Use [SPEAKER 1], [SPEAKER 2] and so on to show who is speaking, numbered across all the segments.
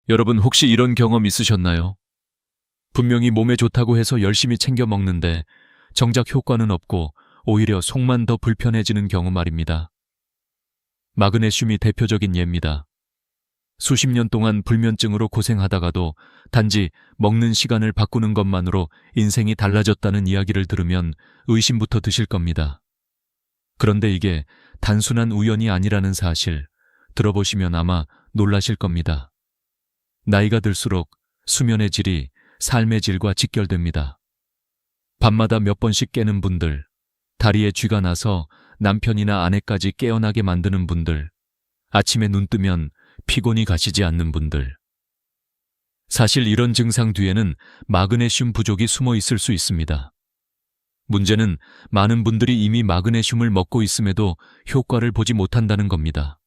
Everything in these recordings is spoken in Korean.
[SPEAKER 1] 여러분 혹시 이런 경험 있으셨나요? 분명히 몸에 좋다고 해서 열심히 챙겨 먹는데 정작 효과는 없고 오히려 속만 더 불편해지는 경우 말입니다. 마그네슘이 대표적인 예입니다. 수십 년 동안 불면증으로 고생하다가도 단지 먹는 시간을 바꾸는 것만으로 인생이 달라졌다는 이야기를 들으면 의심부터 드실 겁니다. 그런데 이게 단순한 우연이 아니라는 사실 들어보시면 아마 놀라실 겁니다. 나이가 들수록 수면의 질이 삶의 질과 직결됩니다. 밤마다 몇 번씩 깨는 분들, 다리에 쥐가 나서 남편이나 아내까지 깨어나게 만드는 분들, 아침에 눈 뜨면 피곤이 가시지 않는 분들. 사실 이런 증상 뒤에는 마그네슘 부족이 숨어 있을 수 있습니다. 문제는 많은 분들이 이미 마그네슘을 먹고 있음에도 효과를 보지 못한다는 겁니다.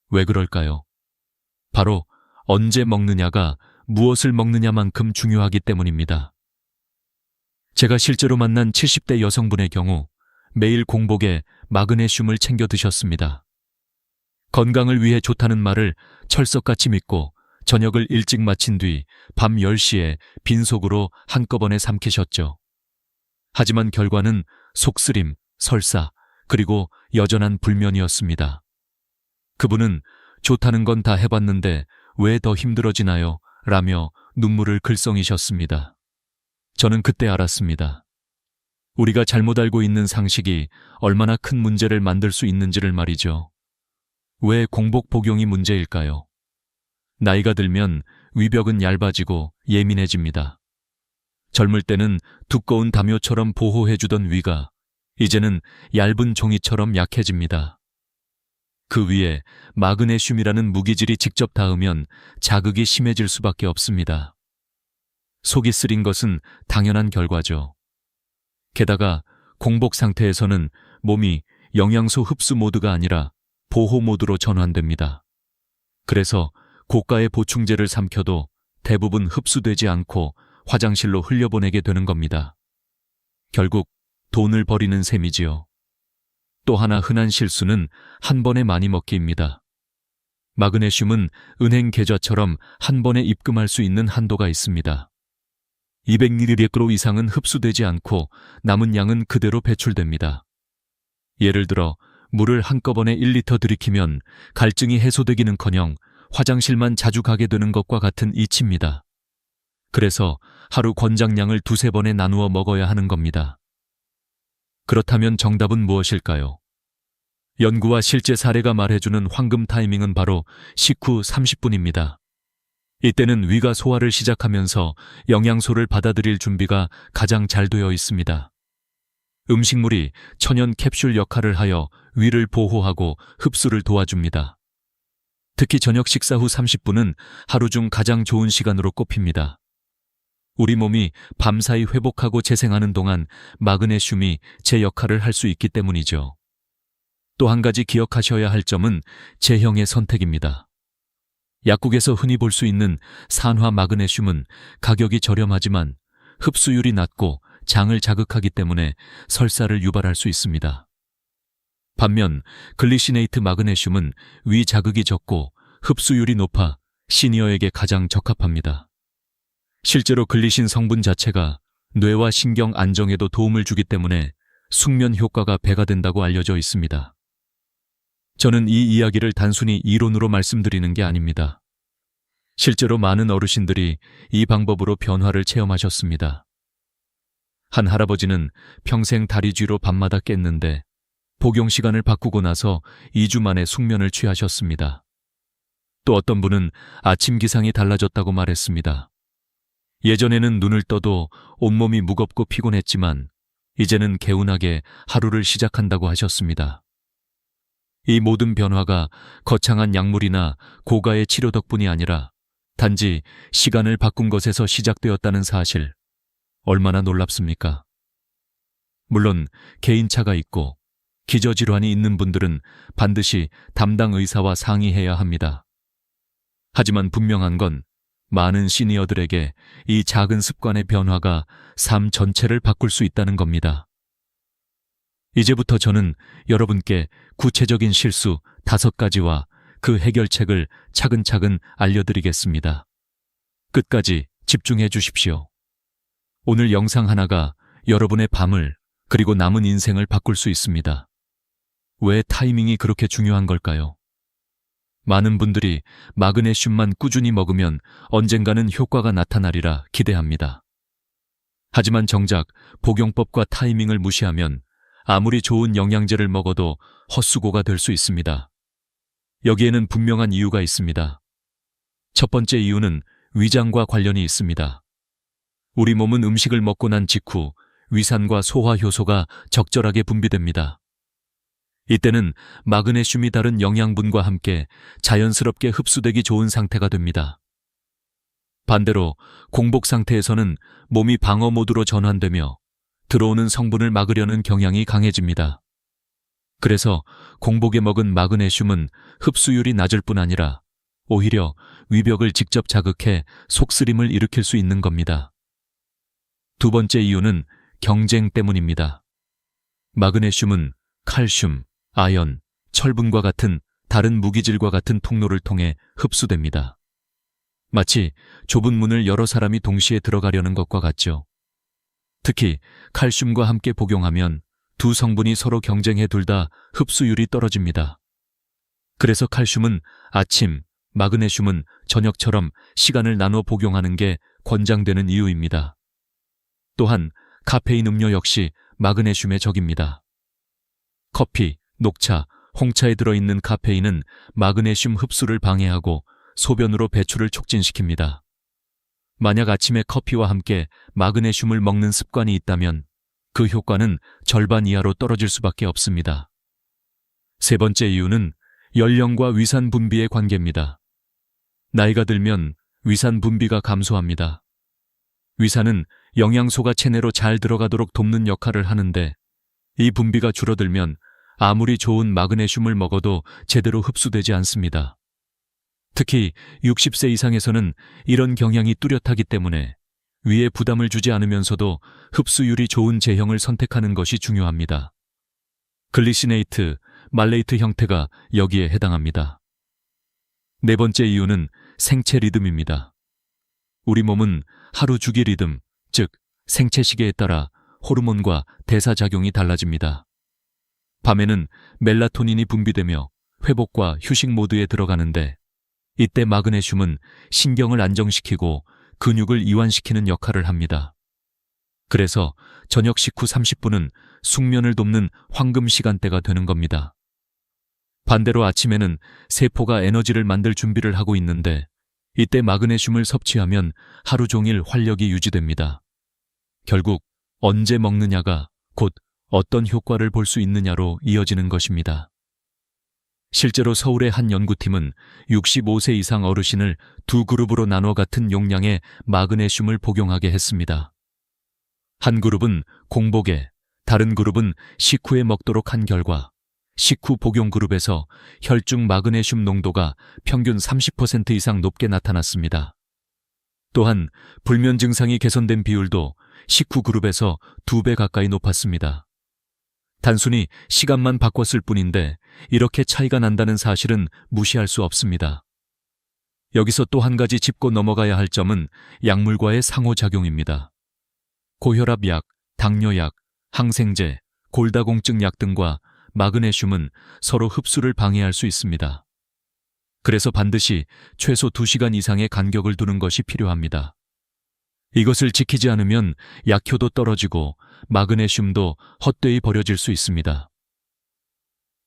[SPEAKER 1] 왜 그럴까요? 바로 언제 먹느냐가 무엇을 먹느냐만큼 중요하기 때문입니다. 제가 실제로 만난 70대 여성분의 경우 매일 공복에 마그네슘을 챙겨 드셨습니다. 건강을 위해 좋다는 말을 철석같이 믿고 저녁을 일찍 마친 뒤 밤 10시에 빈속으로 한꺼번에 삼키셨죠. 하지만 결과는 속쓰림, 설사, 그리고 여전한 불면이었습니다. 그분은 좋다는 건 다 해봤는데 왜 더 힘들어지나요? 라며 눈물을 글썽이셨습니다. 저는 그때 알았습니다. 우리가 잘못 알고 있는 상식이 얼마나 큰 문제를 만들 수 있는지를 말이죠. 왜 공복 복용이 문제일까요? 나이가 들면 위벽은 얇아지고 예민해집니다. 젊을 때는 두꺼운 담요처럼 보호해주던 위가 이제는 얇은 종이처럼 약해집니다. 그 위에 마그네슘이라는 무기질이 직접 닿으면 자극이 심해질 수밖에 없습니다. 속이 쓰린 것은 당연한 결과죠. 게다가 공복 상태에서는 몸이 영양소 흡수 모드가 아니라 보호 모드로 전환됩니다. 그래서 고가의 보충제를 삼켜도 대부분 흡수되지 않고 화장실로 흘려보내게 되는 겁니다. 결국 돈을 버리는 셈이지요. 또 하나 흔한 실수는 한 번에 많이 먹기입니다. 마그네슘은 은행 계좌처럼 한 번에 입금할 수 있는 한도가 있습니다. 200ml 이상은 흡수되지 않고 남은 양은 그대로 배출됩니다. 예를 들어 물을 한꺼번에 1리터 들이키면 갈증이 해소되기는커녕 화장실만 자주 가게 되는 것과 같은 이치입니다. 그래서 하루 권장량을 2~3번에 나누어 먹어야 하는 겁니다. 그렇다면 정답은 무엇일까요? 연구와 실제 사례가 말해주는 황금 타이밍은 바로 식후 30분입니다. 이때는 위가 소화를 시작하면서 영양소를 받아들일 준비가 가장 잘 되어 있습니다. 음식물이 천연 캡슐 역할을 하여 위를 보호하고 흡수를 도와줍니다. 특히 저녁 식사 후 30분은 하루 중 가장 좋은 시간으로 꼽힙니다. 우리 몸이 밤사이 회복하고 재생하는 동안 마그네슘이 제 역할을 할 수 있기 때문이죠. 또 한 가지 기억하셔야 할 점은 제형의 선택입니다. 약국에서 흔히 볼 수 있는 산화 마그네슘은 가격이 저렴하지만 흡수율이 낮고 장을 자극하기 때문에 설사를 유발할 수 있습니다. 반면 글리시네이트 마그네슘은 위 자극이 적고 흡수율이 높아 시니어에게 가장 적합합니다. 실제로 글리신 성분 자체가 뇌와 신경 안정에도 도움을 주기 때문에 숙면 효과가 배가 된다고 알려져 있습니다. 저는 이 이야기를 단순히 이론으로 말씀드리는 게 아닙니다. 실제로 많은 어르신들이 이 방법으로 변화를 체험하셨습니다. 한 할아버지는 평생 다리 쥐로 밤마다 깼는데 복용 시간을 바꾸고 나서 2주 만에 숙면을 취하셨습니다. 또 어떤 분은 아침 기상이 달라졌다고 말했습니다. 예전에는 눈을 떠도 온몸이 무겁고 피곤했지만 이제는 개운하게 하루를 시작한다고 하셨습니다. 이 모든 변화가 거창한 약물이나 고가의 치료 덕분이 아니라 단지 시간을 바꾼 것에서 시작되었다는 사실, 얼마나 놀랍습니까? 물론 개인차가 있고 기저질환이 있는 분들은 반드시 담당 의사와 상의해야 합니다. 하지만 분명한 건 많은 시니어들에게 이 작은 습관의 변화가 삶 전체를 바꿀 수 있다는 겁니다. 이제부터 저는 여러분께 구체적인 실수 5가지와 그 해결책을 차근차근 알려드리겠습니다. 끝까지 집중해 주십시오. 오늘 영상 하나가 여러분의 밤을 그리고 남은 인생을 바꿀 수 있습니다. 왜 타이밍이 그렇게 중요한 걸까요? 많은 분들이 마그네슘만 꾸준히 먹으면 언젠가는 효과가 나타나리라 기대합니다. 하지만 정작 복용법과 타이밍을 무시하면 아무리 좋은 영양제를 먹어도 헛수고가 될 수 있습니다. 여기에는 분명한 이유가 있습니다. 첫 번째 이유는 위장과 관련이 있습니다. 우리 몸은 음식을 먹고 난 직후 위산과 소화 효소가 적절하게 분비됩니다. 이때는 마그네슘이 다른 영양분과 함께 자연스럽게 흡수되기 좋은 상태가 됩니다. 반대로 공복 상태에서는 몸이 방어 모드로 전환되며 들어오는 성분을 막으려는 경향이 강해집니다. 그래서 공복에 먹은 마그네슘은 흡수율이 낮을 뿐 아니라 오히려 위벽을 직접 자극해 속쓰림을 일으킬 수 있는 겁니다. 두 번째 이유는 경쟁 때문입니다. 마그네슘은 칼슘, 아연, 철분과 같은 다른 무기질과 같은 통로를 통해 흡수됩니다. 마치 좁은 문을 여러 사람이 동시에 들어가려는 것과 같죠. 특히 칼슘과 함께 복용하면 두 성분이 서로 경쟁해 둘 다 흡수율이 떨어집니다. 그래서 칼슘은 아침, 마그네슘은 저녁처럼 시간을 나눠 복용하는 게 권장되는 이유입니다. 또한 카페인 음료 역시 마그네슘의 적입니다. 커피, 녹차, 홍차에 들어있는 카페인은 마그네슘 흡수를 방해하고 소변으로 배출을 촉진시킵니다. 만약 아침에 커피와 함께 마그네슘을 먹는 습관이 있다면 그 효과는 절반 이하로 떨어질 수밖에 없습니다. 세 번째 이유는 연령과 위산 분비의 관계입니다. 나이가 들면 위산 분비가 감소합니다. 위산은 영양소가 체내로 잘 들어가도록 돕는 역할을 하는데 이 분비가 줄어들면 아무리 좋은 마그네슘을 먹어도 제대로 흡수되지 않습니다. 특히 60세 이상에서는 이런 경향이 뚜렷하기 때문에 위에 부담을 주지 않으면서도 흡수율이 좋은 제형을 선택하는 것이 중요합니다. 글리시네이트, 말레이트 형태가 여기에 해당합니다. 네 번째 이유는 생체 리듬입니다. 우리 몸은 하루 주기 리듬, 즉 생체 시계에 따라 호르몬과 대사작용이 달라집니다. 밤에는 멜라토닌이 분비되며 회복과 휴식 모드에 들어가는데 이때 마그네슘은 신경을 안정시키고 근육을 이완시키는 역할을 합니다. 그래서 저녁 식후 30분은 숙면을 돕는 황금 시간대가 되는 겁니다. 반대로 아침에는 세포가 에너지를 만들 준비를 하고 있는데 이때 마그네슘을 섭취하면 하루 종일 활력이 유지됩니다. 결국 언제 먹느냐가 곧 어떤 효과를 볼 수 있느냐로 이어지는 것입니다. 실제로 서울의 한 연구팀은 65세 이상 어르신을 두 그룹으로 나눠 같은 용량의 마그네슘을 복용하게 했습니다. 한 그룹은 공복에, 다른 그룹은 식후에 먹도록 한 결과 식후 복용 그룹에서 혈중 마그네슘 농도가 평균 30% 이상 높게 나타났습니다. 또한 불면 증상이 개선된 비율도 식후 그룹에서 2배 가까이 높았습니다. 단순히 시간만 바꿨을 뿐인데 이렇게 차이가 난다는 사실은 무시할 수 없습니다. 여기서 또 한 가지 짚고 넘어가야 할 점은 약물과의 상호작용입니다. 고혈압약, 당뇨약, 항생제, 골다공증 약 등과 마그네슘은 서로 흡수를 방해할 수 있습니다. 그래서 반드시 최소 2시간 이상의 간격을 두는 것이 필요합니다. 이것을 지키지 않으면 약효도 떨어지고 마그네슘도 헛되이 버려질 수 있습니다.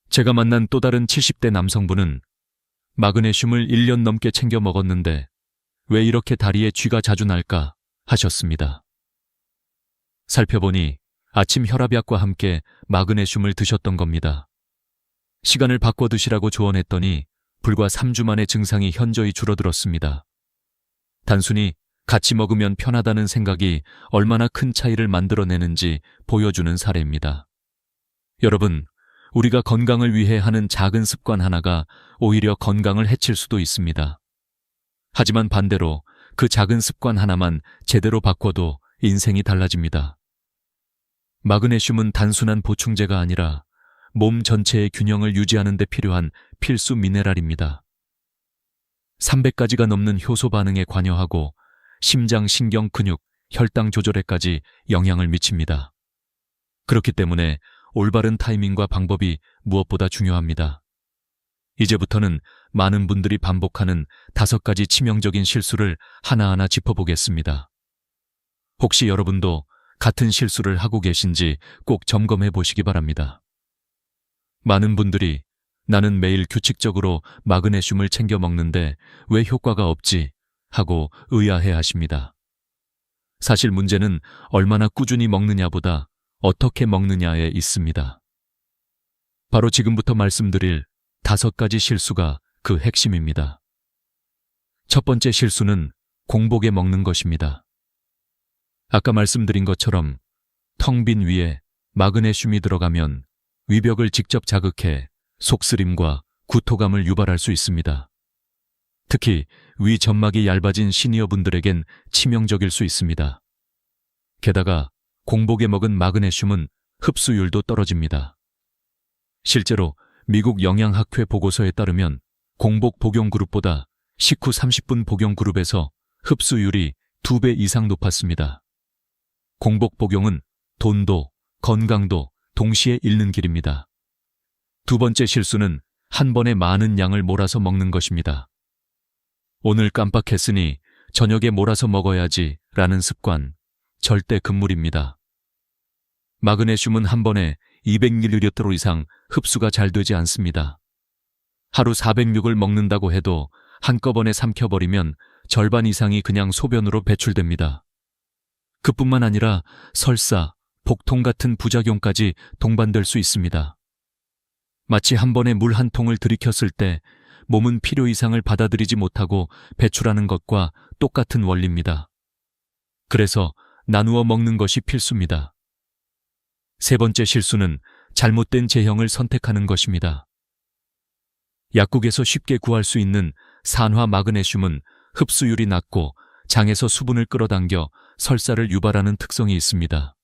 [SPEAKER 1] 제가 만난 또 다른 70대 남성분은 마그네슘을 1년 넘게 챙겨 먹었는데 왜 이렇게 다리에 쥐가 자주 날까 하셨습니다. 살펴보니 아침 혈압약과 함께 마그네슘을 드셨던 겁니다. 시간을 바꿔 드시라고 조언했더니 불과 3주 만에 증상이 현저히 줄어들었습니다. 단순히 같이 먹으면 편하다는 생각이 얼마나 큰 차이를 만들어내는지 보여주는 사례입니다. 여러분, 우리가 건강을 위해 하는 작은 습관 하나가 오히려 건강을 해칠 수도 있습니다. 하지만 반대로 그 작은 습관 하나만 제대로 바꿔도 인생이 달라집니다. 마그네슘은 단순한 보충제가 아니라 몸 전체의 균형을 유지하는 데 필요한 필수 미네랄입니다. 300가지가 넘는 효소 반응에 관여하고 심장, 신경, 근육, 혈당 조절에까지 영향을 미칩니다. 그렇기 때문에 올바른 타이밍과 방법이 무엇보다 중요합니다. 이제부터는 많은 분들이 반복하는 5가지 치명적인 실수를 하나하나 짚어보겠습니다. 혹시 여러분도 같은 실수를 하고 계신지 꼭 점검해 보시기 바랍니다. 많은 분들이 나는 매일 규칙적으로 마그네슘을 챙겨 먹는데 왜 효과가 없지? 하고 의아해 하십니다. 사실 문제는 얼마나 꾸준히 먹느냐보다 어떻게 먹느냐에 있습니다. 바로 지금부터 말씀드릴 5가지 실수가 그 핵심입니다. 첫 번째 실수는 공복에 먹는 것입니다. 아까 말씀드린 것처럼 텅 빈 위에 마그네슘이 들어가면 위벽을 직접 자극해 속쓰림과 구토감을 유발할 수 있습니다. 특히 위 점막이 얇아진 시니어분들에겐 치명적일 수 있습니다. 게다가 공복에 먹은 마그네슘은 흡수율도 떨어집니다. 실제로 미국 영양학회 보고서에 따르면 공복 복용 그룹보다 식후 30분 복용 그룹에서 흡수율이 2배 이상 높았습니다. 공복 복용은 돈도 건강도 동시에 잃는 길입니다. 두 번째 실수는 한 번에 많은 양을 몰아서 먹는 것입니다. 오늘 깜빡했으니 저녁에 몰아서 먹어야지 라는 습관, 절대 금물입니다. 마그네슘은 한 번에 200ml 이상 흡수가 잘 되지 않습니다. 하루 406을 먹는다고 해도 한꺼번에 삼켜버리면 절반 이상이 그냥 소변으로 배출됩니다. 그뿐만 아니라 설사, 복통 같은 부작용까지 동반될 수 있습니다. 마치 한 번에 물 한 통을 들이켰을 때 몸은 필요 이상을 받아들이지 못하고 배출하는 것과 똑같은 원리입니다. 그래서 나누어 먹는 것이 필수입니다. 세 번째 실수는 잘못된 제형을 선택하는 것입니다. 약국에서 쉽게 구할 수 있는 산화 마그네슘은 흡수율이 낮고 장에서 수분을 끌어당겨 설사를 유발하는 특성이 있습니다.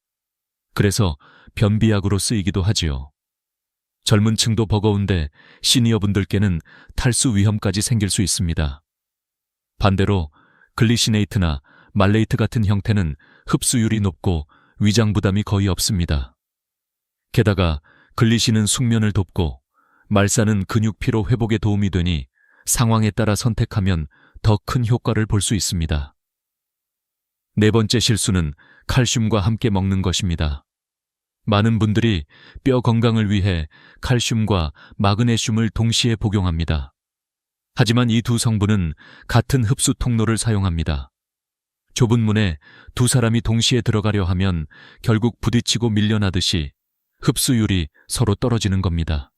[SPEAKER 1] 그래서 변비약으로 쓰이기도 하지요. 젊은 층도 버거운데 시니어분들께는 탈수 위험까지 생길 수 있습니다. 반대로 글리시네이트나 말레이트 같은 형태는 흡수율이 높고 위장 부담이 거의 없습니다. 게다가 글리신은 숙면을 돕고 말사는 근육 피로 회복에 도움이 되니 상황에 따라 선택하면 더 큰 효과를 볼 수 있습니다. 네 번째 실수는 칼슘과 함께 먹는 것입니다. 많은 분들이 뼈 건강을 위해 칼슘과 마그네슘을 동시에 복용합니다. 하지만 이 두 성분은 같은 흡수 통로를 사용합니다. 좁은 문에 두 사람이 동시에 들어가려 하면 결국 부딪히고 밀려나듯이 흡수율이 서로 떨어지는 겁니다.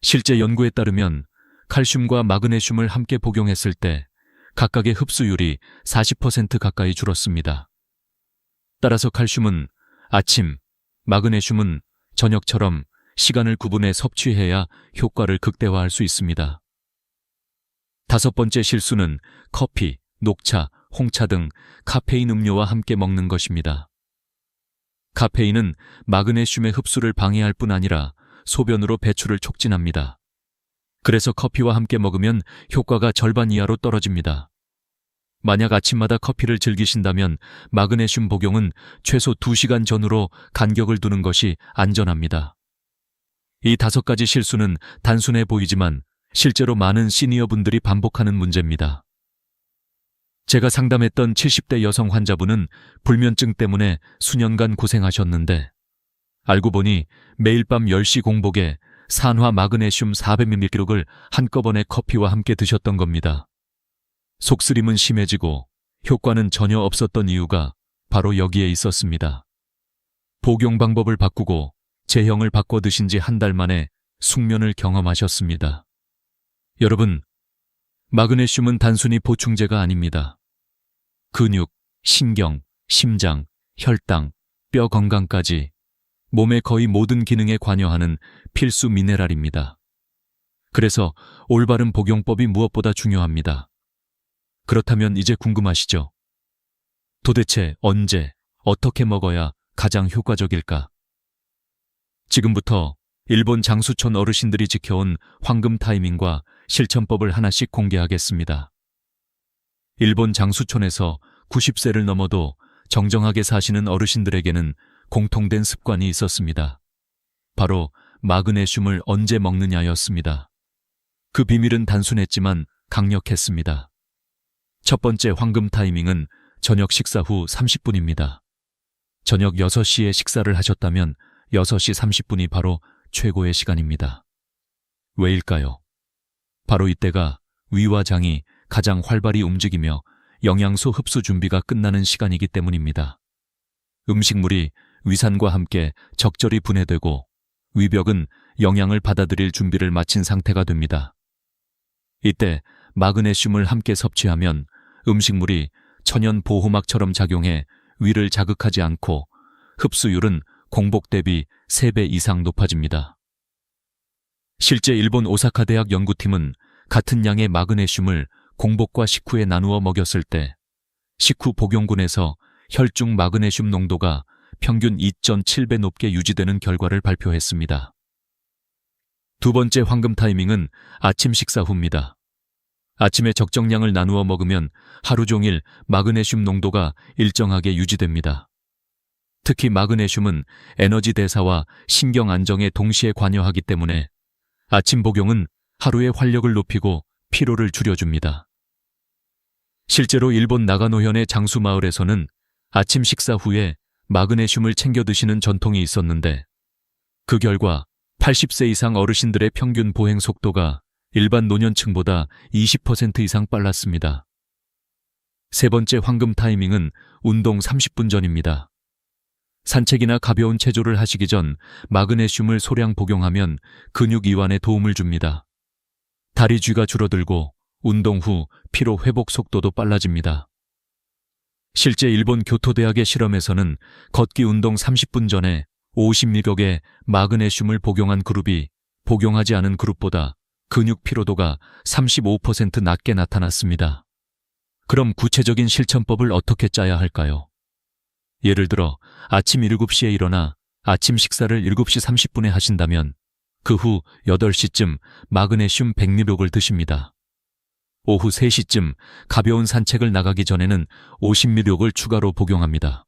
[SPEAKER 1] 실제 연구에 따르면 칼슘과 마그네슘을 함께 복용했을 때 각각의 흡수율이 40% 가까이 줄었습니다. 따라서 칼슘은 아침, 마그네슘은 저녁처럼 시간을 구분해 섭취해야 효과를 극대화할 수 있습니다. 다섯 번째 실수는 커피, 녹차, 홍차 등 카페인 음료와 함께 먹는 것입니다. 카페인은 마그네슘의 흡수를 방해할 뿐 아니라 소변으로 배출을 촉진합니다. 그래서 커피와 함께 먹으면 효과가 절반 이하로 떨어집니다. 만약 아침마다 커피를 즐기신다면 마그네슘 복용은 최소 2시간 전후로 간격을 두는 것이 안전합니다. 이 5가지 실수는 단순해 보이지만 실제로 많은 시니어분들이 반복하는 문제입니다. 제가 상담했던 70대 여성 환자분은 불면증 때문에 수년간 고생하셨는데 알고 보니 매일 밤 10시 공복에 산화 마그네슘 400mg를 한꺼번에 커피와 함께 드셨던 겁니다. 속쓰림은 심해지고 효과는 전혀 없었던 이유가 바로 여기에 있었습니다. 복용 방법을 바꾸고 제형을 바꿔 드신 지 한 달 만에 숙면을 경험하셨습니다. 여러분, 마그네슘은 단순히 보충제가 아닙니다. 근육, 신경, 심장, 혈당, 뼈 건강까지 몸의 거의 모든 기능에 관여하는 필수 미네랄입니다. 그래서 올바른 복용법이 무엇보다 중요합니다. 그렇다면 이제 궁금하시죠? 도대체 언제, 어떻게 먹어야 가장 효과적일까? 지금부터 일본 장수촌 어르신들이 지켜온 황금 타이밍과 실천법을 하나씩 공개하겠습니다. 일본 장수촌에서 90세를 넘어도 정정하게 사시는 어르신들에게는 공통된 습관이 있었습니다. 바로 마그네슘을 언제 먹느냐였습니다. 그 비밀은 단순했지만 강력했습니다. 첫 번째 황금 타이밍은 저녁 식사 후 30분입니다. 저녁 6시에 식사를 하셨다면 6시 30분이 바로 최고의 시간입니다. 왜일까요? 바로 이때가 위와 장이 가장 활발히 움직이며 영양소 흡수 준비가 끝나는 시간이기 때문입니다. 음식물이 위산과 함께 적절히 분해되고 위벽은 영양을 받아들일 준비를 마친 상태가 됩니다. 이때 마그네슘을 함께 섭취하면 음식물이 천연 보호막처럼 작용해 위를 자극하지 않고 흡수율은 공복 대비 3배 이상 높아집니다. 실제 일본 오사카 대학 연구팀은 같은 양의 마그네슘을 공복과 식후에 나누어 먹였을 때 식후 복용군에서 혈중 마그네슘 농도가 평균 2.7배 높게 유지되는 결과를 발표했습니다. 두 번째 황금 타이밍은 아침 식사 후입니다. 아침에 적정량을 나누어 먹으면 하루 종일 마그네슘 농도가 일정하게 유지됩니다. 특히 마그네슘은 에너지 대사와 신경 안정에 동시에 관여하기 때문에 아침 복용은 하루의 활력을 높이고 피로를 줄여줍니다. 실제로 일본 나가노현의 장수 마을에서는 아침 식사 후에 마그네슘을 챙겨 드시는 전통이 있었는데 그 결과 80세 이상 어르신들의 평균 보행 속도가 일반 노년층보다 20% 이상 빨랐습니다. 세 번째 황금 타이밍은 운동 30분 전입니다. 산책이나 가벼운 체조를 하시기 전 마그네슘을 소량 복용하면 근육 이완에 도움을 줍니다. 다리 쥐가 줄어들고 운동 후 피로 회복 속도도 빨라집니다. 실제 일본 교토대학의 실험에서는 걷기 운동 30분 전에 50mg의 마그네슘을 복용한 그룹이 복용하지 않은 그룹보다 근육 피로도가 35% 낮게 나타났습니다. 그럼 구체적인 실천법을 어떻게 짜야 할까요? 예를 들어 아침 7시에 일어나 아침 식사를 7시 30분에 하신다면 그 후 8시쯤 마그네슘 100mg을 드십니다. 오후 3시쯤 가벼운 산책을 나가기 전에는 50mg를 추가로 복용합니다.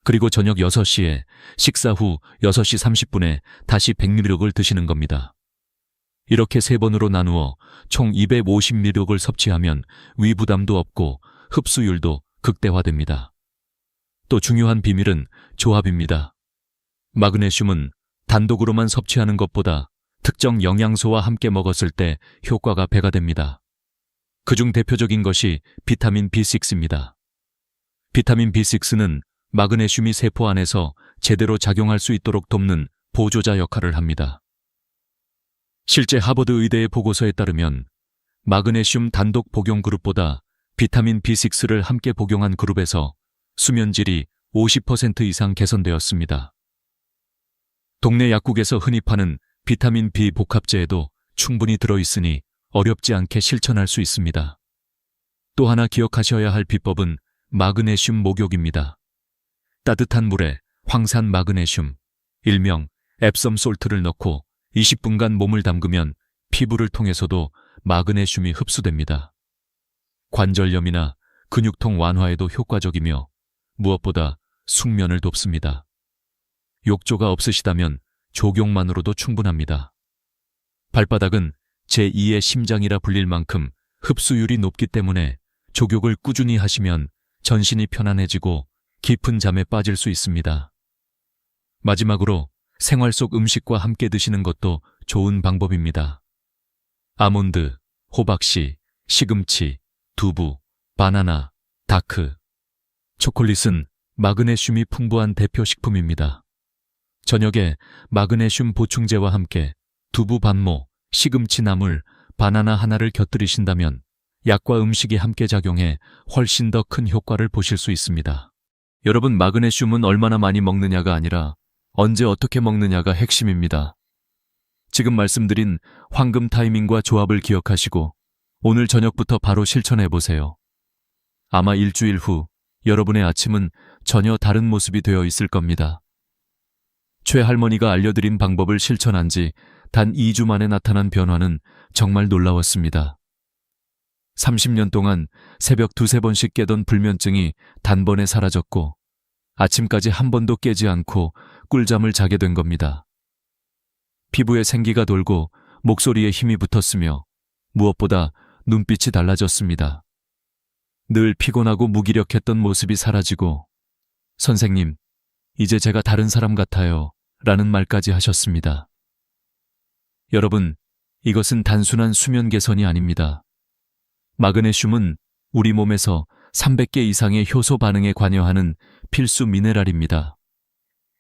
[SPEAKER 1] 그리고 저녁 6시에 식사 후 6시 30분에 다시 100mg를 드시는 겁니다. 이렇게 3번으로 나누어 총 250mg를 섭취하면 위 부담도 없고 흡수율도 극대화됩니다. 또 중요한 비밀은 조합입니다. 마그네슘은 단독으로만 섭취하는 것보다 특정 영양소와 함께 먹었을 때 효과가 배가 됩니다. 그중 대표적인 것이 비타민 B6입니다. 비타민 B6는 마그네슘이 세포 안에서 제대로 작용할 수 있도록 돕는 보조자 역할을 합니다. 실제 하버드 의대의 보고서에 따르면 마그네슘 단독 복용 그룹보다 비타민 B6를 함께 복용한 그룹에서 수면질이 50% 이상 개선되었습니다. 동네 약국에서 흔히 파는 비타민 B 복합제에도 충분히 들어있으니 어렵지 않게 실천할 수 있습니다. 또 하나 기억하셔야 할 비법은 마그네슘 목욕입니다. 따뜻한 물에 황산 마그네슘, 일명 앱섬 솔트를 넣고 20분간 몸을 담그면 피부를 통해서도 마그네슘이 흡수됩니다. 관절염이나 근육통 완화에도 효과적이며 무엇보다 숙면을 돕습니다. 욕조가 없으시다면 조경만으로도 충분합니다. 발바닥은 제2의 심장이라 불릴 만큼 흡수율이 높기 때문에 족욕을 꾸준히 하시면 전신이 편안해지고 깊은 잠에 빠질 수 있습니다. 마지막으로 생활 속 음식과 함께 드시는 것도 좋은 방법입니다. 아몬드, 호박씨, 시금치, 두부, 바나나, 다크, 초콜릿은 마그네슘이 풍부한 대표 식품입니다. 저녁에 마그네슘 보충제와 함께 두부 반모, 시금치 나물, 바나나 하나를 곁들이신다면 약과 음식이 함께 작용해 훨씬 더 큰 효과를 보실 수 있습니다. 여러분, 마그네슘은 얼마나 많이 먹느냐가 아니라 언제 어떻게 먹느냐가 핵심입니다. 지금 말씀드린 황금 타이밍과 조합을 기억하시고 오늘 저녁부터 바로 실천해보세요. 아마 일주일 후 여러분의 아침은 전혀 다른 모습이 되어 있을 겁니다. 최할머니가 알려드린 방법을 실천한 지 단 2주 만에 나타난 변화는 정말 놀라웠습니다. 30년 동안 새벽 두세 번씩 깨던 불면증이 단번에 사라졌고 아침까지 한 번도 깨지 않고 꿀잠을 자게 된 겁니다. 피부에 생기가 돌고 목소리에 힘이 붙었으며 무엇보다 눈빛이 달라졌습니다. 늘 피곤하고 무기력했던 모습이 사라지고 선생님, 이제 제가 다른 사람 같아요 라는 말까지 하셨습니다. 여러분, 이것은 단순한 수면 개선이 아닙니다. 마그네슘은 우리 몸에서 300개 이상의 효소 반응에 관여하는 필수 미네랄입니다.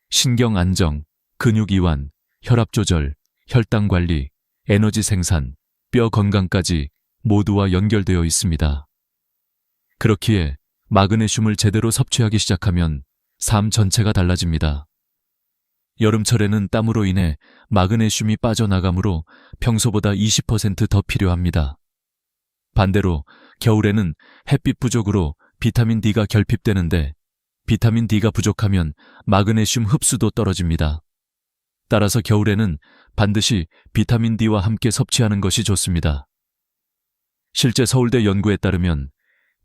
[SPEAKER 1] 신경 안정, 근육 이완, 혈압 조절, 혈당 관리, 에너지 생산, 뼈 건강까지 모두와 연결되어 있습니다. 그렇기에 마그네슘을 제대로 섭취하기 시작하면 삶 전체가 달라집니다. 여름철에는 땀으로 인해 마그네슘이 빠져나가므로 평소보다 20% 더 필요합니다. 반대로 겨울에는 햇빛 부족으로 비타민 D가 결핍되는데 비타민 D가 부족하면 마그네슘 흡수도 떨어집니다. 따라서 겨울에는 반드시 비타민 D와 함께 섭취하는 것이 좋습니다. 실제 서울대 연구에 따르면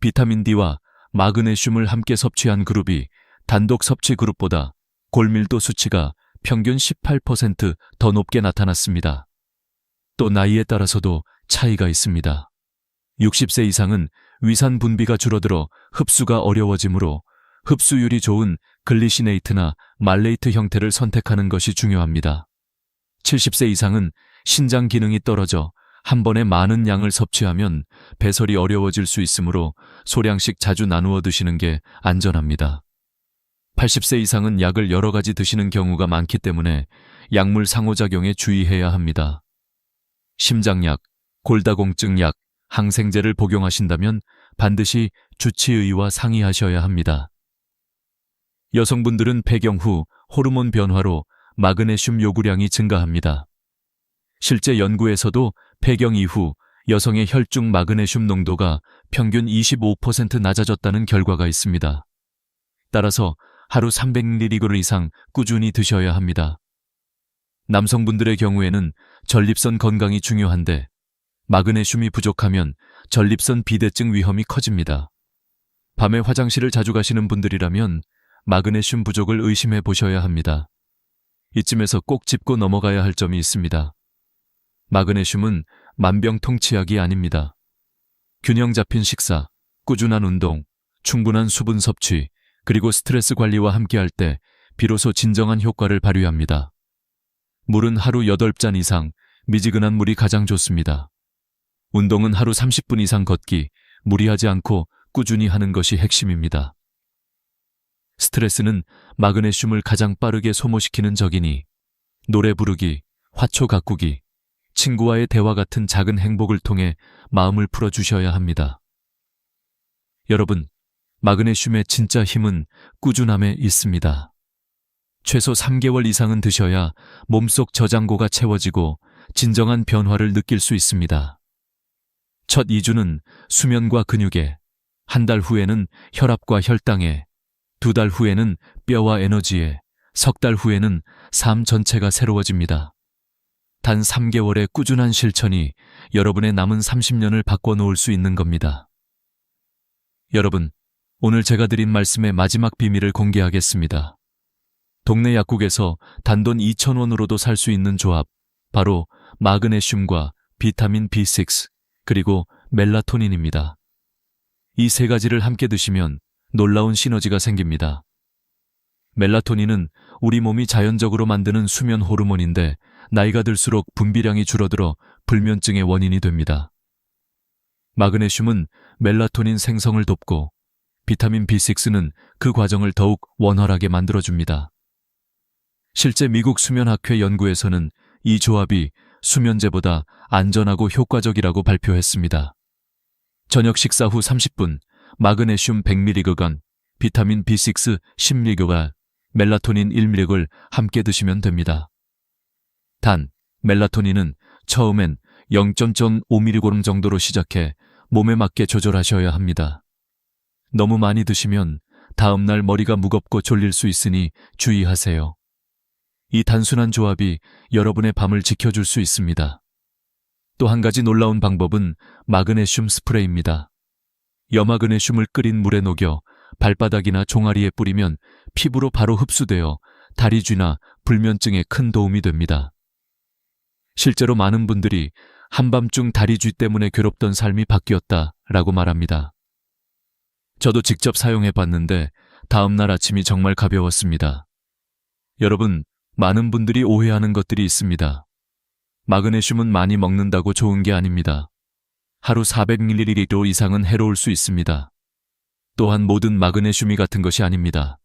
[SPEAKER 1] 비타민 D와 마그네슘을 함께 섭취한 그룹이 단독 섭취 그룹보다 골밀도 수치가 평균 18% 높게 나타났습니다. 또 나이에 따라서도 차이가 있습니다. 60세 이상은 위산 분비가 줄어들어 흡수가 어려워지므로 흡수율이 좋은 글리시네이트나 말레이트 형태를 선택하는 것이 중요합니다. 70세 이상은 신장 기능이 떨어져 한 번에 많은 양을 섭취하면 배설이 어려워질 수 있으므로 소량씩 자주 나누어 드시는 게 안전합니다. 80세 이상은 약을 여러 가지 드시는 경우가 많기 때문에 약물 상호작용에 주의해야 합니다. 심장약, 골다공증 약, 항생제를 복용하신다면 반드시 주치의와 상의하셔야 합니다. 여성분들은 폐경 후 호르몬 변화로 마그네슘 요구량이 증가합니다. 실제 연구에서도 폐경 이후 여성의 혈중 마그네슘 농도가 평균 25% 낮아졌다는 결과가 있습니다. 따라서 하루 300mg 이상 꾸준히 드셔야 합니다. 남성분들의 경우에는 전립선 건강이 중요한데 마그네슘이 부족하면 전립선 비대증 위험이 커집니다. 밤에 화장실을 자주 가시는 분들이라면 마그네슘 부족을 의심해 보셔야 합니다. 이쯤에서 꼭 짚고 넘어가야 할 점이 있습니다. 마그네슘은 만병통치약이 아닙니다. 균형 잡힌 식사, 꾸준한 운동, 충분한 수분 섭취, 그리고 스트레스 관리와 함께할 때 비로소 진정한 효과를 발휘합니다. 물은 하루 8잔 이상, 미지근한 물이 가장 좋습니다. 운동은 하루 30분 이상 걷기, 무리하지 않고 꾸준히 하는 것이 핵심입니다. 스트레스는 마그네슘을 가장 빠르게 소모시키는 적이니 노래 부르기, 화초 가꾸기, 친구와의 대화 같은 작은 행복을 통해 마음을 풀어주셔야 합니다. 여러분, 마그네슘의 진짜 힘은 꾸준함에 있습니다. 최소 3개월 이상은 드셔야 몸속 저장고가 채워지고 진정한 변화를 느낄 수 있습니다. 첫 2주는 수면과 근육에, 한 달 후에는 혈압과 혈당에, 2달 후에는 뼈와 에너지에, 석 달 후에는 삶 전체가 새로워집니다. 단 3개월의 꾸준한 실천이 여러분의 남은 30년을 바꿔놓을 수 있는 겁니다. 여러분, 오늘 제가 드린 말씀의 마지막 비밀을 공개하겠습니다. 동네 약국에서 단돈 2,000원으로도 살 수 있는 조합, 바로 마그네슘과 비타민 B6, 그리고 멜라토닌입니다. 이 세 가지를 함께 드시면 놀라운 시너지가 생깁니다. 멜라토닌은 우리 몸이 자연적으로 만드는 수면 호르몬인데 나이가 들수록 분비량이 줄어들어 불면증의 원인이 됩니다. 마그네슘은 멜라토닌 생성을 돕고 비타민 B6는 그 과정을 더욱 원활하게 만들어줍니다. 실제 미국 수면학회 연구에서는 이 조합이 수면제보다 안전하고 효과적이라고 발표했습니다. 저녁 식사 후 30분 마그네슘 100mg, 비타민 B6 10mg, 멜라토닌 1mg을 함께 드시면 됩니다. 단, 멜라토닌은 처음엔 0.5mg 정도로 시작해 몸에 맞게 조절하셔야 합니다. 너무 많이 드시면 다음날 머리가 무겁고 졸릴 수 있으니 주의하세요. 이 단순한 조합이 여러분의 밤을 지켜줄 수 있습니다. 또 한 가지 놀라운 방법은 마그네슘 스프레이입니다. 염화그네슘을 끓인 물에 녹여 발바닥이나 종아리에 뿌리면 피부로 바로 흡수되어 다리쥐나 불면증에 큰 도움이 됩니다. 실제로 많은 분들이 한밤중 다리쥐 때문에 괴롭던 삶이 바뀌었다라고 말합니다. 저도 직접 사용해 봤는데 다음날 아침이 정말 가벼웠습니다. 여러분, 많은 분들이 오해하는 것들이 있습니다. 마그네슘은 많이 먹는다고 좋은 게 아닙니다. 하루 400ml 이상은 해로울 수 있습니다. 또한 모든 마그네슘이 같은 것이 아닙니다.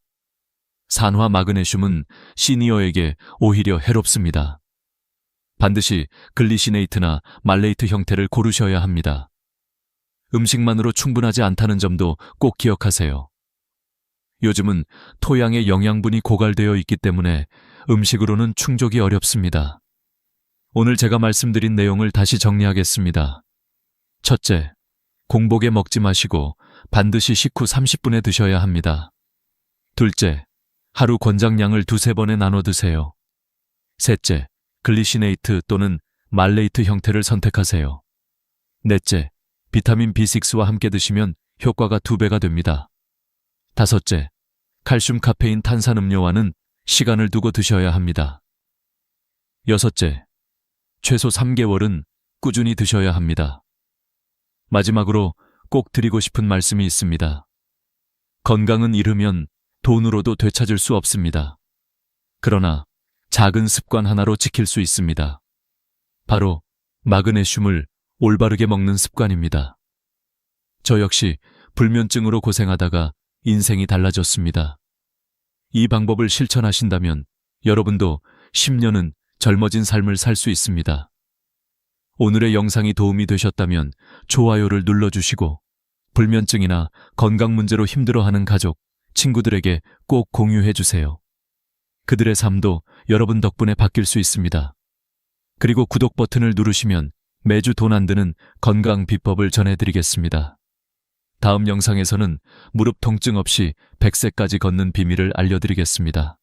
[SPEAKER 1] 산화 마그네슘은 시니어에게 오히려 해롭습니다. 반드시 글리시네이트나 말레이트 형태를 고르셔야 합니다. 음식만으로 충분하지 않다는 점도 꼭 기억하세요. 요즘은 토양의 영양분이 고갈되어 있기 때문에 음식으로는 충족이 어렵습니다. 오늘 제가 말씀드린 내용을 다시 정리하겠습니다. 첫째, 공복에 먹지 마시고 반드시 식후 30분에 드셔야 합니다. 둘째, 하루 권장량을 2-3번에 나눠 드세요. 셋째, 글리시네이트 또는 말레이트 형태를 선택하세요. 넷째, 비타민 B6와 함께 드시면 효과가 2배가 됩니다. 다섯째, 칼슘 카페인 탄산음료와는 시간을 두고 드셔야 합니다. 여섯째, 최소 3개월은 꾸준히 드셔야 합니다. 마지막으로 꼭 드리고 싶은 말씀이 있습니다. 건강은 잃으면 돈으로도 되찾을 수 없습니다. 그러나 작은 습관 하나로 지킬 수 있습니다. 바로 마그네슘을 올바르게 먹는 습관입니다. 저 역시 불면증으로 고생하다가 인생이 달라졌습니다. 이 방법을 실천하신다면 여러분도 10년은 젊어진 삶을 살 수 있습니다. 오늘의 영상이 도움이 되셨다면 좋아요를 눌러주시고 불면증이나 건강 문제로 힘들어하는 가족, 친구들에게 꼭 공유해주세요. 그들의 삶도 여러분 덕분에 바뀔 수 있습니다. 그리고 구독 버튼을 누르시면 매주 돈 안 드는 건강 비법을 전해드리겠습니다. 다음 영상에서는 무릎 통증 없이 100세까지 걷는 비밀을 알려드리겠습니다.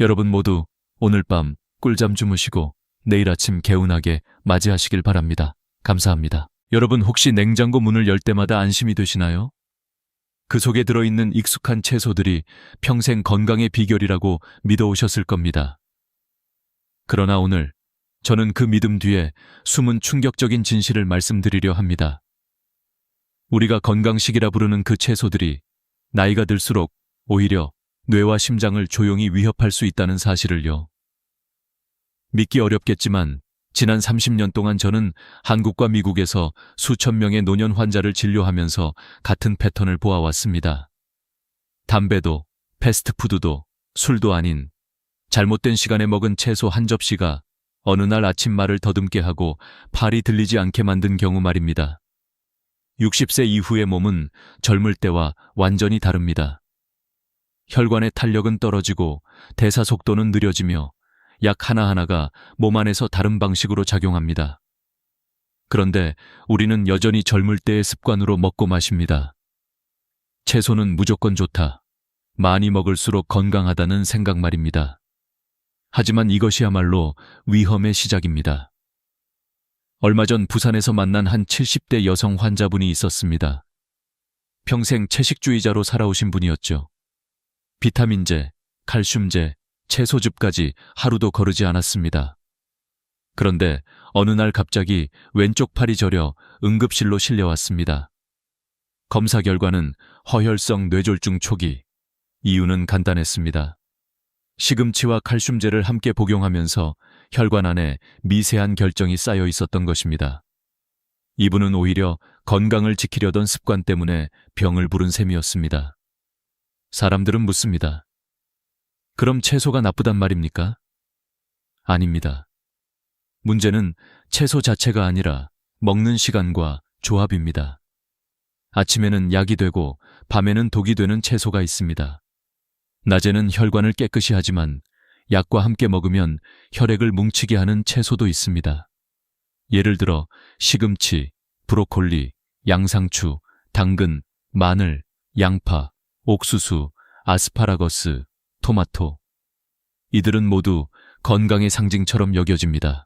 [SPEAKER 1] 여러분 모두 오늘 밤 꿀잠 주무시고 내일 아침 개운하게 맞이하시길 바랍니다. 감사합니다. 여러분 혹시 냉장고 문을 열 때마다 안심이 되시나요? 그 속에 들어있는 익숙한 채소들이 평생 건강의 비결이라고 믿어오셨을 겁니다. 그러나 오늘 저는 그 믿음 뒤에 숨은 충격적인 진실을 말씀드리려 합니다. 우리가 건강식이라 부르는 그 채소들이 나이가 들수록 오히려 뇌와 심장을 조용히 위협할 수 있다는 사실을요. 믿기 어렵겠지만 지난 30년 동안 저는 한국과 미국에서 수천 명의 노년 환자를 진료하면서 같은 패턴을 보아왔습니다. 담배도, 패스트푸드도, 술도 아닌 잘못된 시간에 먹은 채소 한 접시가 어느 날 아침 말을 더듬게 하고 팔이 들리지 않게 만든 경우 말입니다. 60세 이후의 몸은 젊을 때와 완전히 다릅니다. 혈관의 탄력은 떨어지고 대사 속도는 느려지며 약 하나하나가 몸 안에서 다른 방식으로 작용합니다. 그런데 우리는 여전히 젊을 때의 습관으로 먹고 마십니다. 채소는 무조건 좋다. 많이 먹을수록 건강하다는 생각 말입니다. 하지만 이것이야말로 위험의 시작입니다. 얼마 전 부산에서 만난 한 70대 여성 환자분이 있었습니다. 평생 채식주의자로 살아오신 분이었죠. 비타민제, 칼슘제, 채소즙까지 하루도 거르지 않았습니다. 그런데 어느 날 갑자기 왼쪽 팔이 저려 응급실로 실려왔습니다. 검사 결과는 허혈성 뇌졸중 초기. 이유는 간단했습니다. 시금치와 칼슘제를 함께 복용하면서 혈관 안에 미세한 결정이 쌓여 있었던 것입니다. 이분은 오히려 건강을 지키려던 습관 때문에 병을 부른 셈이었습니다. 사람들은 묻습니다. 그럼 채소가 나쁘단 말입니까? 아닙니다. 문제는 채소 자체가 아니라 먹는 시간과 조합입니다. 아침에는 약이 되고 밤에는 독이 되는 채소가 있습니다. 낮에는 혈관을 깨끗이 하지만 약과 함께 먹으면 혈액을 뭉치게 하는 채소도 있습니다. 예를 들어 시금치, 브로콜리, 양상추, 당근, 마늘, 양파, 옥수수, 아스파라거스, 토마토. 이들은 모두 건강의 상징처럼 여겨집니다.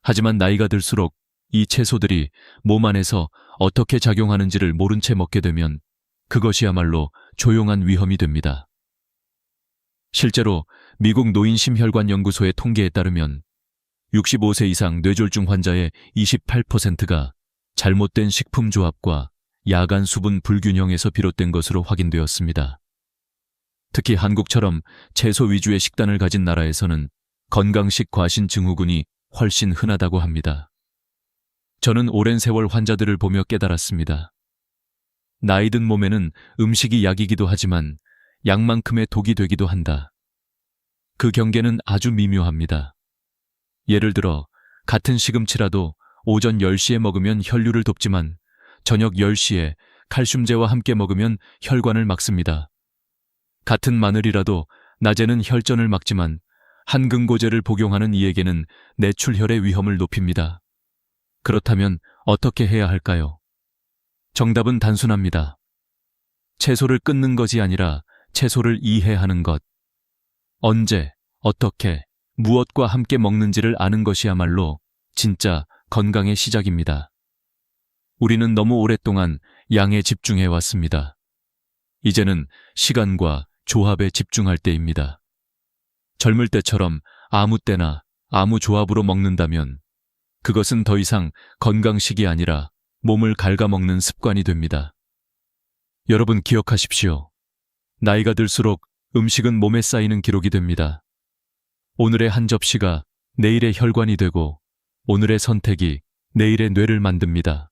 [SPEAKER 1] 하지만 나이가 들수록 이 채소들이 몸 안에서 어떻게 작용하는지를 모른 채 먹게 되면 그것이야말로 조용한 위험이 됩니다. 실제로 미국 노인심혈관연구소의 통계에 따르면 65세 이상 뇌졸중 환자의 28%가 잘못된 식품 조합과 야간 수분 불균형에서 비롯된 것으로 확인되었습니다. 특히 한국처럼 채소 위주의 식단을 가진 나라에서는 건강식 과신 증후군이 훨씬 흔하다고 합니다. 저는 오랜 세월 환자들을 보며 깨달았습니다. 나이 든 몸에는 음식이 약이기도 하지만 약만큼의 독이 되기도 한다. 그 경계는 아주 미묘합니다. 예를 들어 같은 시금치라도 오전 10시에 먹으면 혈류를 돕지만 저녁 10시에 칼슘제와 함께 먹으면 혈관을 막습니다. 같은 마늘이라도 낮에는 혈전을 막지만 한근고제를 복용하는 이에게는 뇌출혈의 위험을 높입니다. 그렇다면 어떻게 해야 할까요? 정답은 단순합니다. 채소를 끊는 것이 아니라 채소를 이해하는 것. 언제, 어떻게, 무엇과 함께 먹는지를 아는 것이야말로 진짜 건강의 시작입니다. 우리는 너무 오랫동안 양에 집중해 왔습니다. 이제는 시간과 조합에 집중할 때입니다. 젊을 때처럼 아무 때나 아무 조합으로 먹는다면 그것은 더 이상 건강식이 아니라 몸을 갉아먹는 습관이 됩니다. 여러분 기억하십시오. 나이가 들수록 음식은 몸에 쌓이는 기록이 됩니다. 오늘의 한 접시가 내일의 혈관이 되고 오늘의 선택이 내일의 뇌를 만듭니다.